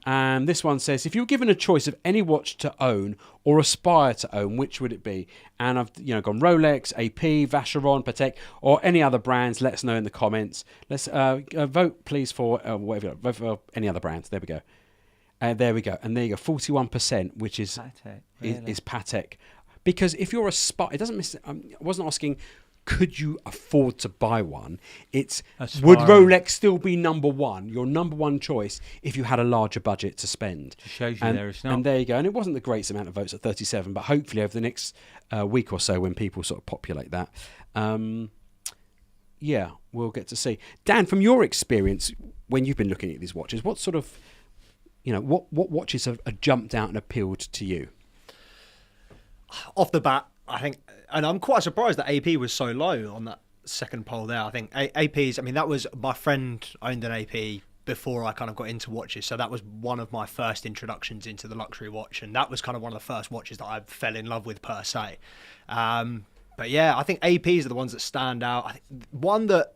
And this one says, if you were given a choice of any watch to own or aspire to own, which would it be? And I've gone Rolex, AP, Vacheron, Patek, or any other brands. Let us know in the comments. Let's vote, please, for whatever. Vote for any other brands. There we go. There we go. And there you go. 41%, which is Patek, really? is Patek. Because if you're it doesn't. I wasn't asking, could you afford to buy one? It's would Rolex still be number one, your number one choice, if you had a larger budget to spend? It shows you there it's not. And there you go. And it wasn't the greatest amount of votes at 37, but hopefully over the next week or so, when people sort of populate that, we'll get to see. Dan, from your experience, when you've been looking at these watches, what sort of, what watches have jumped out and appealed to you? Off the bat, I think, and I'm quite surprised that AP was so low on that second poll there. I think APs, that was, my friend owned an AP before I kind of got into watches, so that was one of my first introductions into the luxury watch, and that was kind of one of the first watches that I fell in love with per se. But yeah, I think APs are the ones that stand out. I think one that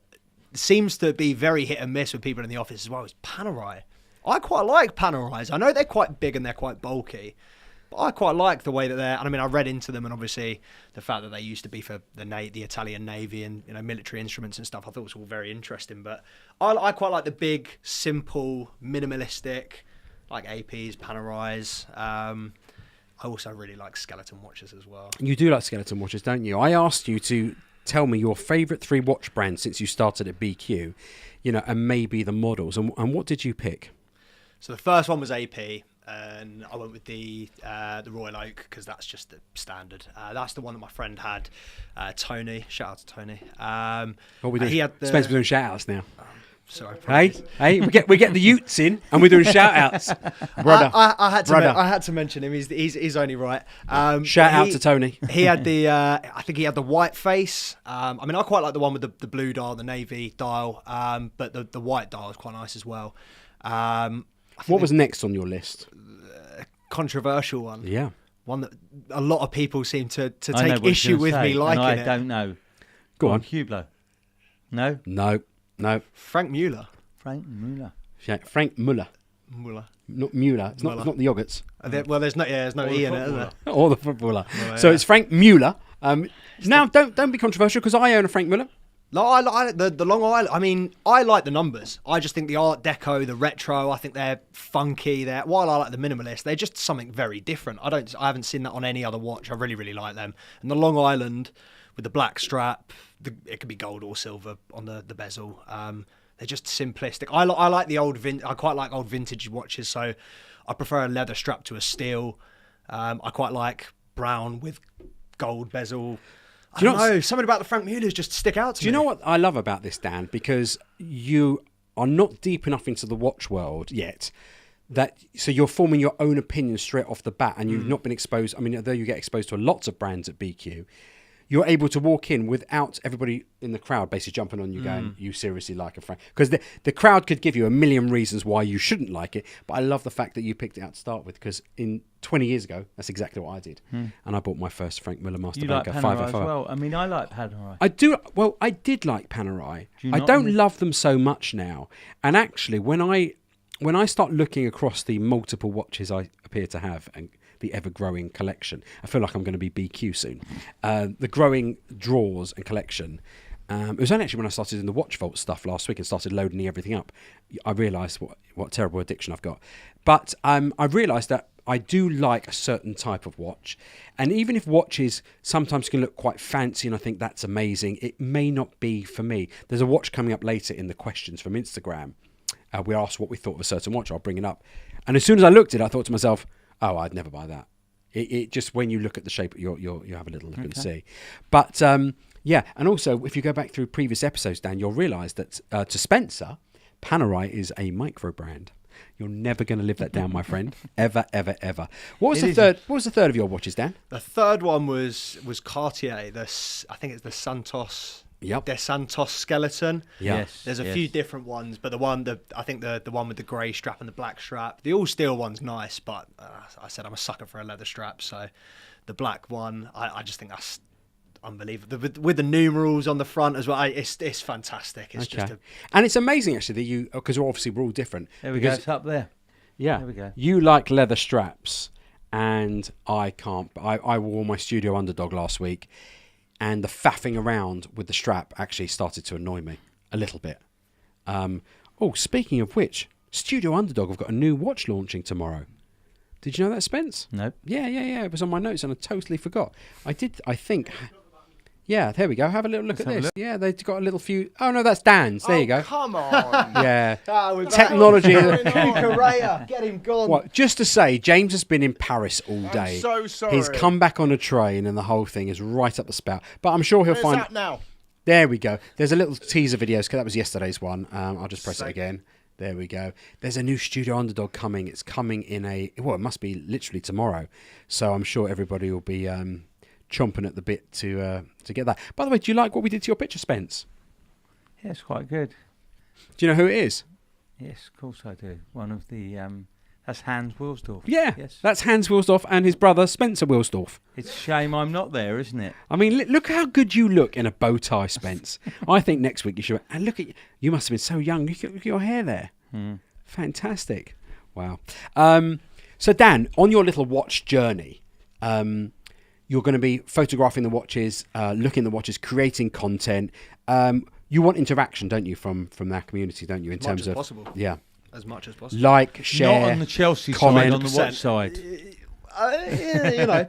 seems to be very hit and miss with people in the office as well is Panerai. I quite like Panerais. I know they're quite big and they're quite bulky, but I quite like the way that they're, and I read into them, and obviously the fact that they used to be for the Italian Navy and military instruments and stuff, I thought was all very interesting. But I quite like the big, simple, minimalistic, like APs, Panerais. I also really like skeleton watches as well. You do like skeleton watches, don't you? I asked you to tell me your favourite 3 watch brands since you started at BQ, and maybe the models. And what did you pick? So the first one was AP. and I went with the Royal Oak because that's just the standard. That's the one that my friend had, Tony. Shout out to Tony. What we doing? He had the, Spencer, we're doing shout outs now. Sorry. Hey, we get the Utes in, and we're doing shout outs. Brother, I had to. brother. I had to mention him. He's only right. Shout out to Tony. He had the. I think he had the white face. I mean, I quite like the one with the blue dial, the navy dial. But the white dial is quite nice as well. What was next on your list? Controversial one. Yeah. One that a lot of people seem to I know take what issue you're with gonna me say, liking and it. I don't know. Go on. Hublot. No? No. Frank Mueller. Frank Mueller. Yeah, Frank Muller. Mueller. Not Mueller. It's Muller. not the yogurts. Well, there's no E in it, is there? Or the footballer. Oh, So yeah. it's Frank Mueller. Now, don't be controversial because I own a Frank Mueller. No, I like the Long Island. I mean, I like the numbers. I just think the Art Deco, the retro, I think they're funky. While I like the minimalist, they're just something very different. I haven't seen that on any other watch. I really, really like them. And the Long Island with the black strap, it could be gold or silver on the bezel. They're just simplistic. I like the I quite like old vintage watches, so I prefer a leather strap to a steel. I quite like brown with gold bezel. I don't know. Something about the Frank Muellers just stick out to me. Do you know what I love about this, Dan? Because you are not deep enough into the watch world yet. So you're forming your own opinion straight off the bat, and you've not been exposed. I mean, although you get exposed to lots of brands at BQ, you're able to walk in without everybody in the crowd basically jumping on you going, you seriously like a Frank? Because the crowd could give you a million reasons why you shouldn't like it, but I love the fact that you picked it out to start with, because 20 years ago, that's exactly what I did. And I bought my first Frank Mueller Master You like Banker Panerai 505. as well? I mean, I like Panerai. I do. Well, I did like Panerai. I don't love them so much now. And actually, when I start looking across the multiple watches I appear to have and the ever-growing collection, I feel like I'm going to be BQ soon. The growing drawers and collection. It was only actually when I started doing the Watch Vault stuff last week and started loading everything up, I realised what terrible addiction I've got. But I realised that I do like a certain type of watch. And even if watches sometimes can look quite fancy and I think that's amazing, it may not be for me. There's a watch coming up later in the questions from Instagram. We asked what we thought of a certain watch. I'll bring it up. And as soon as I looked at it, I thought to myself, oh, I'd never buy that. It just, when you look at the shape, you have a little look and see. But yeah, and also if you go back through previous episodes, Dan, you'll realise that to Spencer, Panerai is a micro brand. You're never going to live that down, my friend. Ever, ever, ever. What was the third of your watches, Dan? The third one was Cartier. I think it's the Santos. Yep. Their Santos skeleton. Yeah. Yes. There's a few different ones, but I think the one with the grey strap and the black strap. The all steel one's nice, but I said I'm a sucker for a leather strap, so the black one, I just think that's unbelievable. With the numerals on the front as well, it's fantastic. It's just and it's amazing actually that because obviously we're all different. There we go. It's up there. Yeah. There we go. You like leather straps, and I can't. I wore my Studio Underdog last week, and the faffing around with the strap actually started to annoy me a little bit. Speaking of which, Studio Underdog have got a new watch launching tomorrow. Did you know that, Spence? Nope. Yeah. It was on my notes and I totally forgot. I think. Yeah, there we go. Have a little look at this. Yeah, they've got a little few. Oh, no, that's Dan's. There you go. Come on. Yeah. with Technology. Correa, get him gone. What, just to say, James has been in Paris all day. I'm so sorry. He's come back on a train and the whole thing is right up the spout. But I'm sure he'll Where's find. that now? There we go. There's a little teaser video. That was yesterday's one. I'll just press it again. There we go. There's a new Studio Underdog coming. It's coming in it must be literally tomorrow. So I'm sure everybody will be chomping at the bit to get that. By the way, do you like what we did to your picture, Spence? Yeah, it's quite good. Do you know who it is? Yes, of course I do. One of the that's Hans Wilsdorf. Yeah, Yes. that's Hans Wilsdorf and his brother Spencer Wilsdorf. It's a shame I'm not there, isn't it? I mean, look how good you look in a bow tie, Spence. I think next week you should. And look at you must have been so young. Look at your hair there. Fantastic. Wow. So Dan, on your little watch journey, you're going to be photographing the watches, looking at the watches, creating content. You want interaction, don't you, from that community, don't you? In terms as of possible. Yeah. As much as possible. Like, share. Not on the Chelsea comment. side, on the watch side.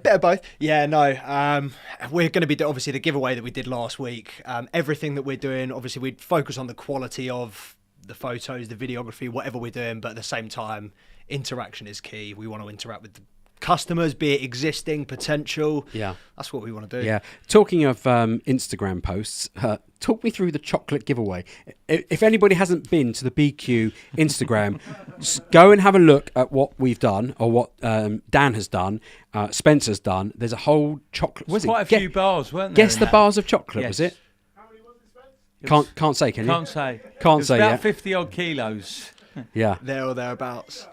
Bit of both. Yeah, no. We're going to be obviously the giveaway that we did last week. Everything that we're doing, obviously, we'd focus on the quality of the photos, the videography, whatever we're doing, but at the same time, interaction is key. We want to interact with the customers, be it existing, potential. Yeah. That's what we want to do. Yeah. Talking of Instagram posts, talk me through the chocolate giveaway. If anybody hasn't been to the BQ Instagram, go and have a look at what we've done, or what Dan has done, Spencer's done. There's a whole chocolate. Was Quite it? a few bars, weren't there? Guess in the that? bars of chocolate. Yes. Was it? Can't say. Can you? Can't say. Can't It's say about yet. 50 odd kilos. Yeah. There or thereabouts.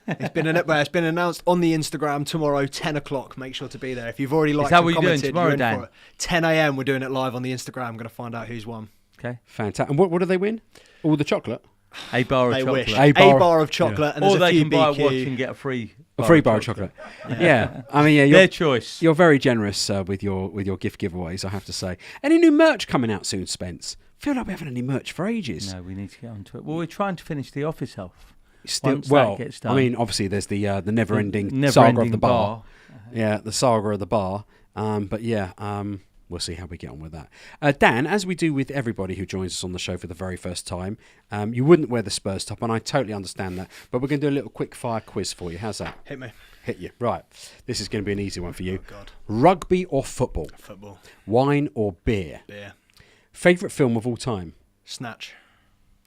It's been announced on the Instagram tomorrow, 10 o'clock. Make sure to be there. If you've already liked that and what you're doing commented, tomorrow, you're in Dan? for it. 10 a.m. We're doing it live on the Instagram. I'm going to find out who's won. Okay. Fantastic. And what do they win? All the chocolate. A bar of They chocolate. wish. A A bar- bar of chocolate, and Or there's a they few can buy a BQ. watch and get a free bar of chocolate. Yeah. I mean, yeah. Their choice. You're very generous with your gift giveaways, I have to say. Any new merch coming out soon, Spence? Feel like we haven't had any merch for ages. No, we need to get onto it. Well, we're trying to finish the office off. Still, Once well, that gets I done. mean, obviously, there's the never-ending saga Never-ending of the bar. Yeah, the saga of the bar. But yeah, we'll see how we get on with that. Dan, as we do with everybody who joins us on the show for the very first time, you wouldn't wear the Spurs top, and I totally understand that. But we're going to do a little quick-fire quiz for you. How's that? Hit me. Hit you. Right. This is going to be an easy one for you. Oh, God. Rugby or football? Football. Wine or beer? Beer. Favourite film of all time? Snatch.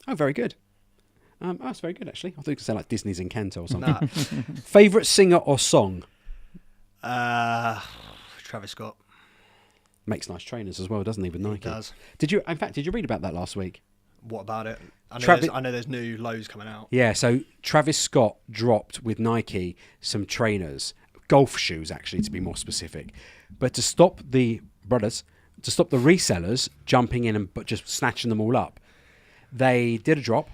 Oh, very good. That's very good, actually. I thought you could say like Disney's Encanto or something. Nah. Favourite singer or song? Travis Scott. Makes nice trainers as well, doesn't he, with Nike? Does. Did you read about that last week? What about it? Travis- I know there's new lows coming out. Yeah, so Travis Scott dropped with Nike some trainers, golf shoes actually to be more specific. But to stop the resellers jumping in and just snatching them all up, they did a drop,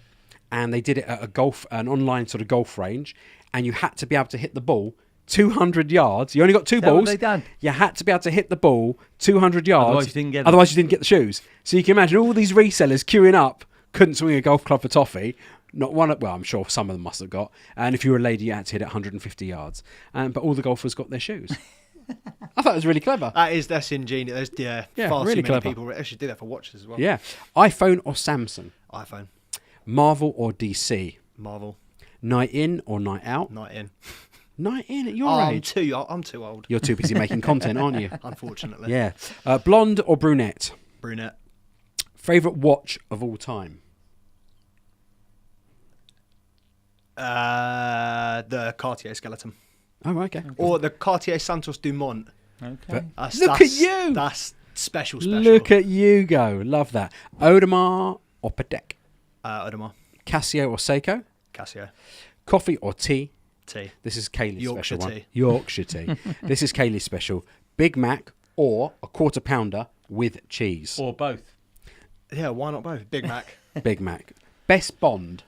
and they did it at an online sort of golf range, and you had to be able to hit the ball 200 yards. You only got two Is that what balls. they done? You had to be able to hit the ball 200 yards. Otherwise you didn't get them. Otherwise you didn't get the shoes. So you can imagine all these resellers queuing up, couldn't swing a golf club for toffee. Not one. Well, I'm sure some of them must have got. And if you were a lady, you had to hit it 150 yards. But all the golfers got their shoes. I thought it was really clever. That's ingenious. There's, Yeah, far really too many clever. people. They should do that for watches as well. Yeah. iPhone or Samsung? iPhone. Marvel or DC? Marvel. Night in or night out? Night in. Night in at your I'm age. I'm too old. You're too busy making content, aren't you? Unfortunately. Yeah. Blonde or brunette? Brunette. Favourite watch of all time? The Cartier skeleton. Oh, okay. Or the Cartier Santos Dumont. Okay. Look at you! That's special. Look at you go. Love that. Audemars or Patek? Audemars. Casio or Seiko? Casio. Coffee or tea? Tea. This is Kaylee's Yorkshire special one. tea. Yorkshire tea. This is Kaylee's special. Big Mac or a quarter pounder with cheese? Or both. Yeah, why not both? Big Mac. Big Mac. Best Bond?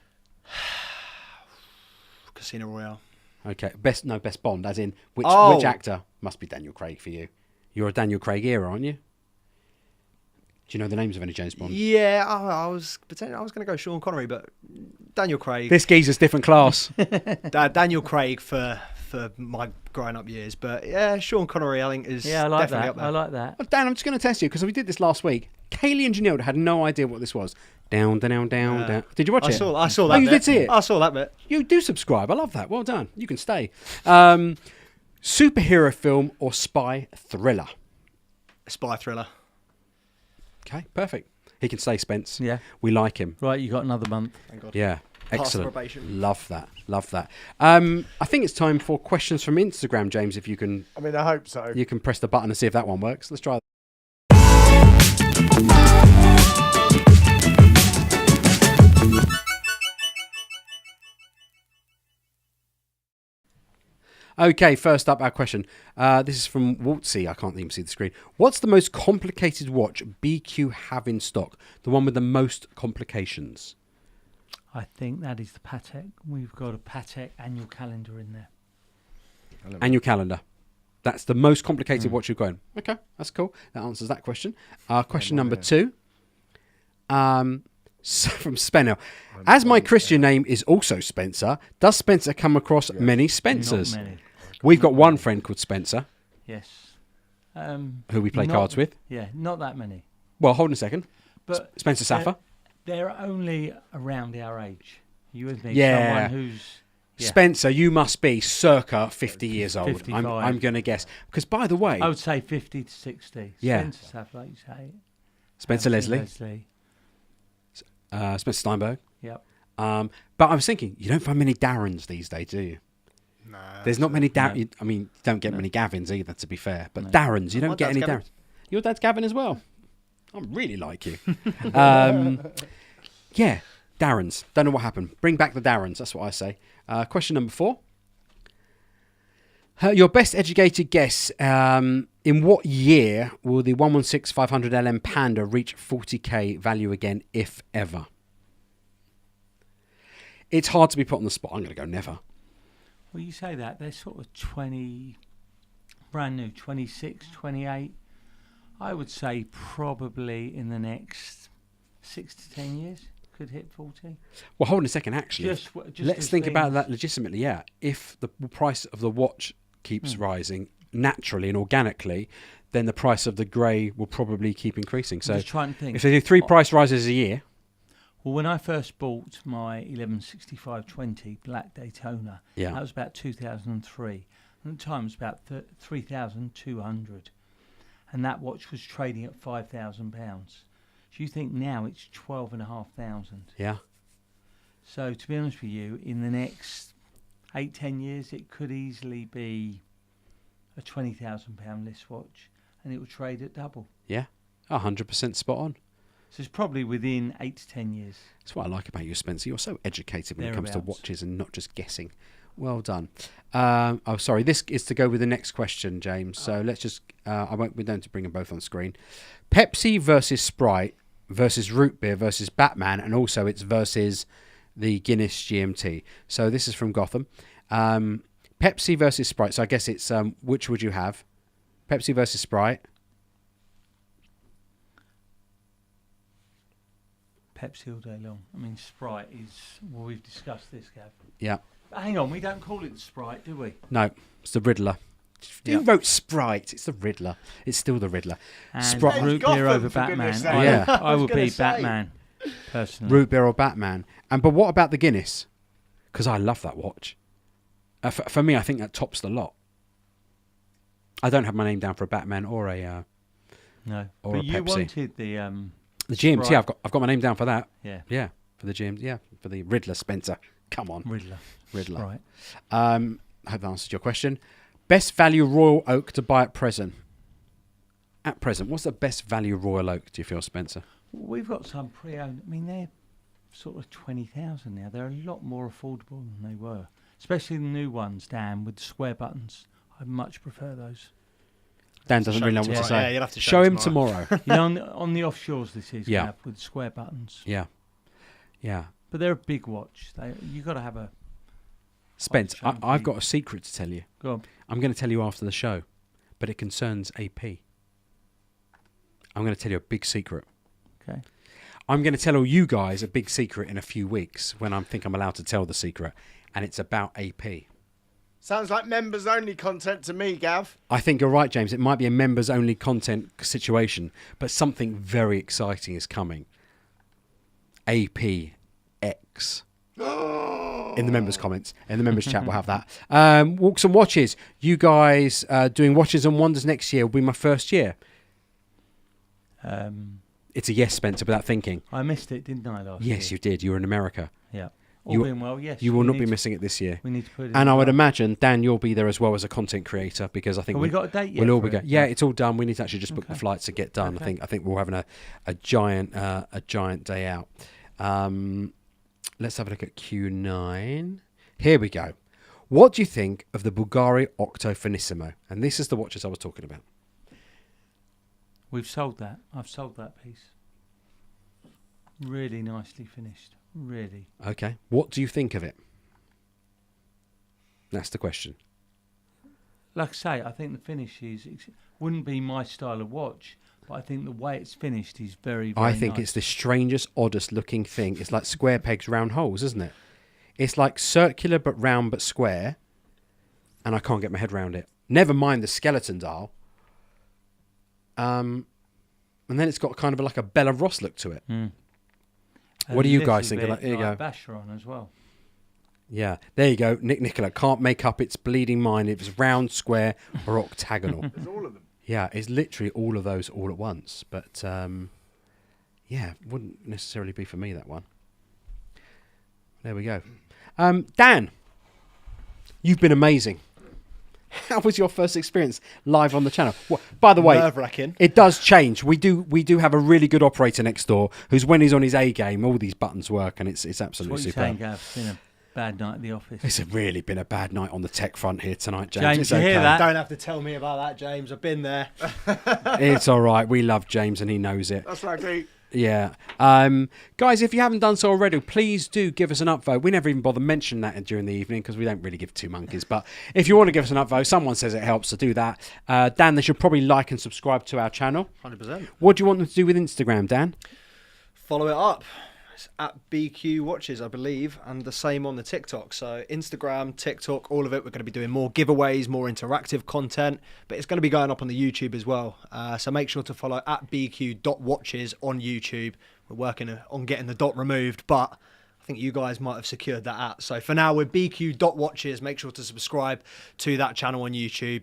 Casino Royale. Okay. Best Bond, as in which actor? Must be Daniel Craig for you. You're a Daniel Craig era, aren't you? Do you know the names of any James Bond? Yeah, I was going to go Sean Connery, but Daniel Craig. This geezer's different class. Daniel Craig for my growing up years, but yeah, Sean Connery I think is Yeah, I like definitely that. up there. I like that. Well, Dan, I'm just going to test you because we did this last week. Kaylee and Janilda had no idea what this was. Down. Did you watch it? I saw that. Oh, you bit. did see it? I saw that bit. You do subscribe. I love that. Well done. You can stay. Superhero film or spy thriller? Spy thriller. Okay, perfect. He can stay, Spence. Yeah. We like him. Right, you got another month. Thank God. Yeah. Pass Excellent. probation. Love that. Love that. I think it's time for questions from Instagram, James. If you can, I mean, I hope so. you can press the button and see if that one works. Let's try that. Okay, first up, our question. This is from Waltzy. I can't even see the screen. What's the most complicated watch BQ have in stock? The one with the most complications? I think that is the Patek. We've got a Patek annual calendar in there. Annual calendar. That's the most complicated watch you've got. Okay, that's cool. That answers that question. Question number 2. From Spencer. As my Christian name is also Spencer, does Spencer come across many Spencers? Not many. We've got one friend called Spencer, Yes. who we play Not- cards with. Yeah, not that many. Well, hold on a second. But Spencer Saffer. They're only around our age. You with me? Yeah. Someone who's Yeah. Spencer, you must be circa 50 years old. 55. I'm going to guess. Because, by the way, I would say 50 to 60. Yeah. Spencer stuff, like you say. Spencer Leslie, Leslie. Spencer Steinberg. Yep. But I was thinking, you don't find many Darrens these days, do you? Nah. There's not many No. I mean, you don't get many Gavins either, to be fair. But Darrens, you My don't get dad's any Gavin. Darrens. Your dad's Gavin as well. I really like you. Yeah, Darrens. Don't know what happened. Bring back the Darrens. That's what I say. Question number 4. Your best educated guess. In what year will the 116-500 LM Panda reach 40k value again, if ever? It's hard to be put on the spot. I'm going to go never. Well, you say that. They're sort of 20, brand new, 26, 28. I would say probably in the next 6 to 10 years could hit 40. Well, hold on a second, actually. Just Let's as think about things- that legitimately, yeah. If the price of the watch keeps rising naturally and organically, then the price of the grey will probably keep increasing. So I'm just trying to think. if they do 3 price rises a year, Well, when I first bought my 1165-20 Black Daytona, Yeah. that was about 2003. And at the time it was about 3,200. And that watch was trading at £5,000. Do you think now it's 12,500? yeah. So to be honest with you, in the next 8-10 years, it could easily be a £20,000 list watch, and it will trade at double. Yeah, 100% spot on. So it's probably within 8 to 10 years. That's what I like about you, Spencer. You're so educated when it comes to Thereabouts. watches and not just guessing. Well done. Sorry. This is to go with the next question, James. So let's just. We don't have to bring them both on screen. Pepsi versus Sprite versus root beer versus Batman, and also it's versus the Guinness GMT. So this is from Gotham. Pepsi versus Sprite. So I guess it's which would you have? Pepsi versus Sprite. Pepsi all day long. I mean, Sprite is. Well, we've discussed this, Gav. Yeah. But hang on, we don't call it Sprite, do we? No, it's the Riddler. Yeah. Who wrote Sprite? It's the Riddler. It's still the Riddler. And Sprite. root Gotham, beer over for goodness Batman. sake. Yeah. I was would gonna be say. Batman, personally. Root beer or Batman. But what about the Guinness? Because I love that watch. For me, I think that tops the lot. I don't have my name down for a Batman or a No, or but a you Pepsi. wanted the GMT. Sprite. I've got my name down for that. Yeah, Yeah, for the GMT. Yeah, for the Riddler, Spencer. Come on, Riddler. Riddler. Right. I hope that answered your question. Best value Royal Oak to buy at present. At present, what's the best value Royal Oak? Do you feel, Spencer? We've got some pre-owned. I mean, they're sort of 20,000 now. They're a lot more affordable than they were, especially the new ones, Dan, with the square buttons. I much prefer those. Dan doesn't Show really know him what to tomorrow. say. Yeah, you'll have to show show him tomorrow. tomorrow. You know, on the offshores, this is Yeah. Gav, with square buttons. Yeah, yeah. But they're a big watch. You got to have a. Spence, chunky. I've got a secret to tell you. Go on. I'm going to tell you after the show, but it concerns AP. I'm going to tell you a big secret. Okay. I'm going to tell all you guys a big secret in a few weeks when I think I'm allowed to tell the secret, and it's about AP. Sounds like members only content to me, Gav. I think you're right, James. It might be a members only content situation, but something very exciting is coming. APX. In the members' comments, in the members' chat, we'll have that. Walks and watches. You guys doing Watches and Wonders next year will be my first year. It's a yes, Spencer, without thinking. I missed it, didn't I, last year? Yes, you did. You were in America. Yeah. All You- being well, yes. You will we not need be to- missing it this year. We need to put it. And in I would the- imagine, Dan, you'll be there as well as a content creator because I think Have we got a date yet? we'll all for be it? going. Yeah, it's all done. We need to actually just book the Okay. flights and get done. Okay. I think we're having a giant day out. Let's have a look at Q9. Here we go. What do you think of the Bulgari Octo Finissimo? And this is the watches I was talking about. We've sold that. I've sold that piece. Really nicely finished. Really. Okay. What do you think of it? That's the question. Like I say, I think the finish wouldn't be my style of watch, but I think the way it's finished is very, very I think nice. it's the strangest, oddest looking thing. It's like square pegs, round holes, isn't it? It's like circular but round but square, and I can't get my head around it. Never mind the skeleton dial. And then it's got kind of like a Bella Ross look to it. A What do you little guys think of bit that? Here you like go. Vacheron as well. Yeah, there you go. Nicola can't make up its bleeding mind if it's round, square, or octagonal. It's all of them. Yeah, it's literally all of those all at once. But yeah, wouldn't necessarily be for me, that one. There we go. Dan, you've been amazing. How was your first experience live on the channel? Well, by the way, Nerve-wracking. it does change. We do have a really good operator next door who's, when he's on his A game, all these buttons work, and it's absolutely What are you superb. saying, Gav? It's been a bad night at the office. It's really been a bad night on the tech front here tonight, James. James, It's you hear okay. that? Don't have to tell me about that, James. I've been there. It's all right. We love James, and he knows it. That's right, Pete. Yeah. Guys, if you haven't done so already, please do give us an upvote. We never even bother mentioning that during the evening because we don't really give two monkeys. But if you want to give us an upvote, someone says it helps, so do that. Dan, they should probably like and subscribe to our channel. 100%. What do you want them to do with Instagram, Dan? Follow it up. It's at BQ Watches, I believe, and the same on the TikTok. So Instagram, TikTok, all of it. We're going to be doing more giveaways, more interactive content, but it's going to be going up on the YouTube as well. So make sure to follow at BQ.watches on YouTube. We're working on getting the dot removed, but I think you guys might have secured that at. So for now, we're BQ.watches. Make sure to subscribe to that channel on YouTube,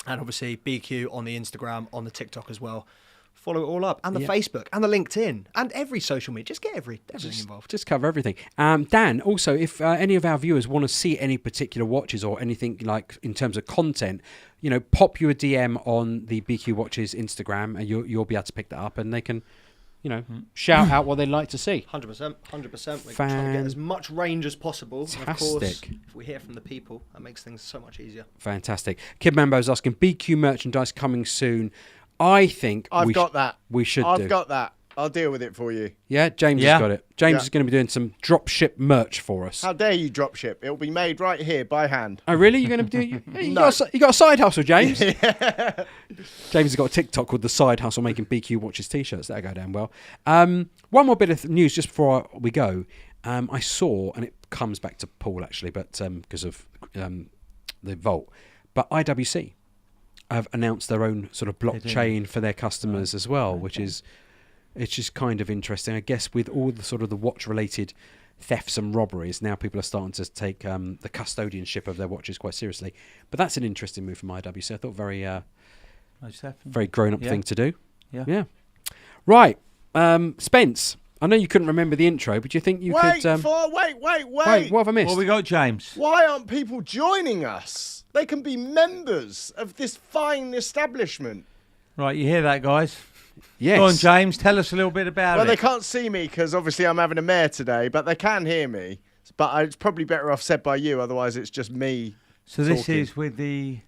and obviously BQ on the Instagram, on the TikTok as well. Follow it all up, and the Facebook, and the LinkedIn, and every social media. Just get everything involved. Just cover everything. Dan, also, if any of our viewers want to see any particular watches or anything like in terms of content, you know, pop you a DM on the BQ Watches Instagram, and you'll be able to pick that up, and they can, you know, shout out what they'd like to see. 100%. We're trying to get as much range as possible. And of course, Fantastic. if we hear from the people, that makes things so much easier. Fantastic. Kid Mambo's asking, BQ merchandise coming soon. I think I've got that. We should I've got that. I'll deal with it for you. Yeah, James has got it. James is going to be doing some drop ship merch for us. How dare you drop ship? It'll be made right here by hand. Oh, really? You're going to be doing... You No. got a side hustle, James? Yeah. James has got a TikTok called The Side Hustle, making BQ Watches T-shirts. That'll go down well. One more bit of news just before we go. I saw, and it comes back to Paul, actually, but because of the Vault, but IWC have announced their own sort of blockchain for their customers as well, which is... It's just kind of interesting. I guess with all the sort of the watch-related thefts and robberies, now people are starting to take the custodianship of their watches quite seriously. But that's an interesting move from IWC. I thought very grown-up thing to do. Yeah. Right. Spence, I know you couldn't remember the intro, but do you think you could... Wait. Wait, what have I missed? What we got, James? Why aren't people joining us? They can be members of this fine establishment. Right, you hear that, guys? Yes. Go on, James. Tell us a little bit about Well, it. they can't see me because obviously I'm having a mare today, but they can hear me. But it's probably better off said by you, otherwise it's just me. So this talking. is with the...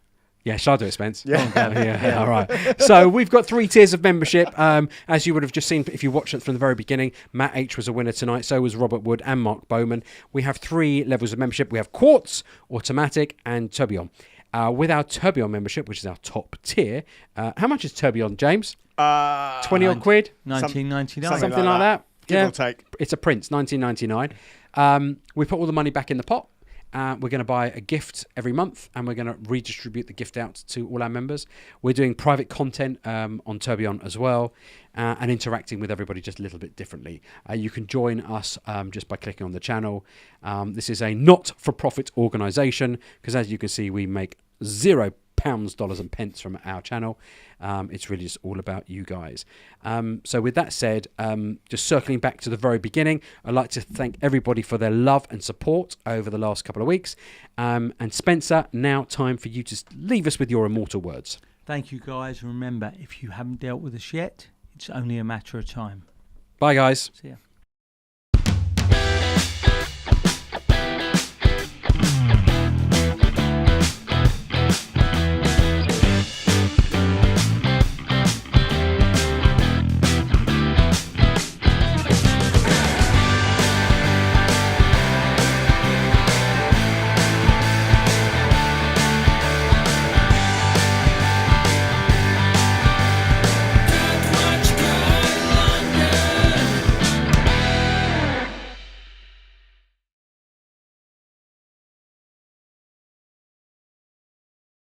Yeah, shall I do it, Spence? Yeah. Yeah, all right. So we've got 3 tiers of membership. As you would have just seen if you watched it from the very beginning, Matt H was a winner tonight, so was Robert Wood and Mark Bowman. We have 3 levels of membership. We have Quartz, Automatic, and Tourbillon. With our Tourbillon membership, which is our top tier, how much is Tourbillon, James? 20 odd quid? 1999. Something like that. Give or take. It's a Prince, 1999. We put all the money back in the pot. We're going to buy a gift every month, and we're going to redistribute the gift out to all our members. We're doing private content on Tourbillon as well, and interacting with everybody just a little bit differently. You can join us just by clicking on the channel. This is a not-for-profit organisation, because as you can see, we make £0, dollars and pence from our channel. It's really just all about you guys. So with that said, just circling back to the very beginning, I'd like to thank everybody for their love and support over the last couple of weeks. And Spencer, now time for you to leave us with your immortal words. Thank you, guys. Remember, if you haven't dealt with us yet, it's only a matter of time. Bye, guys. See ya.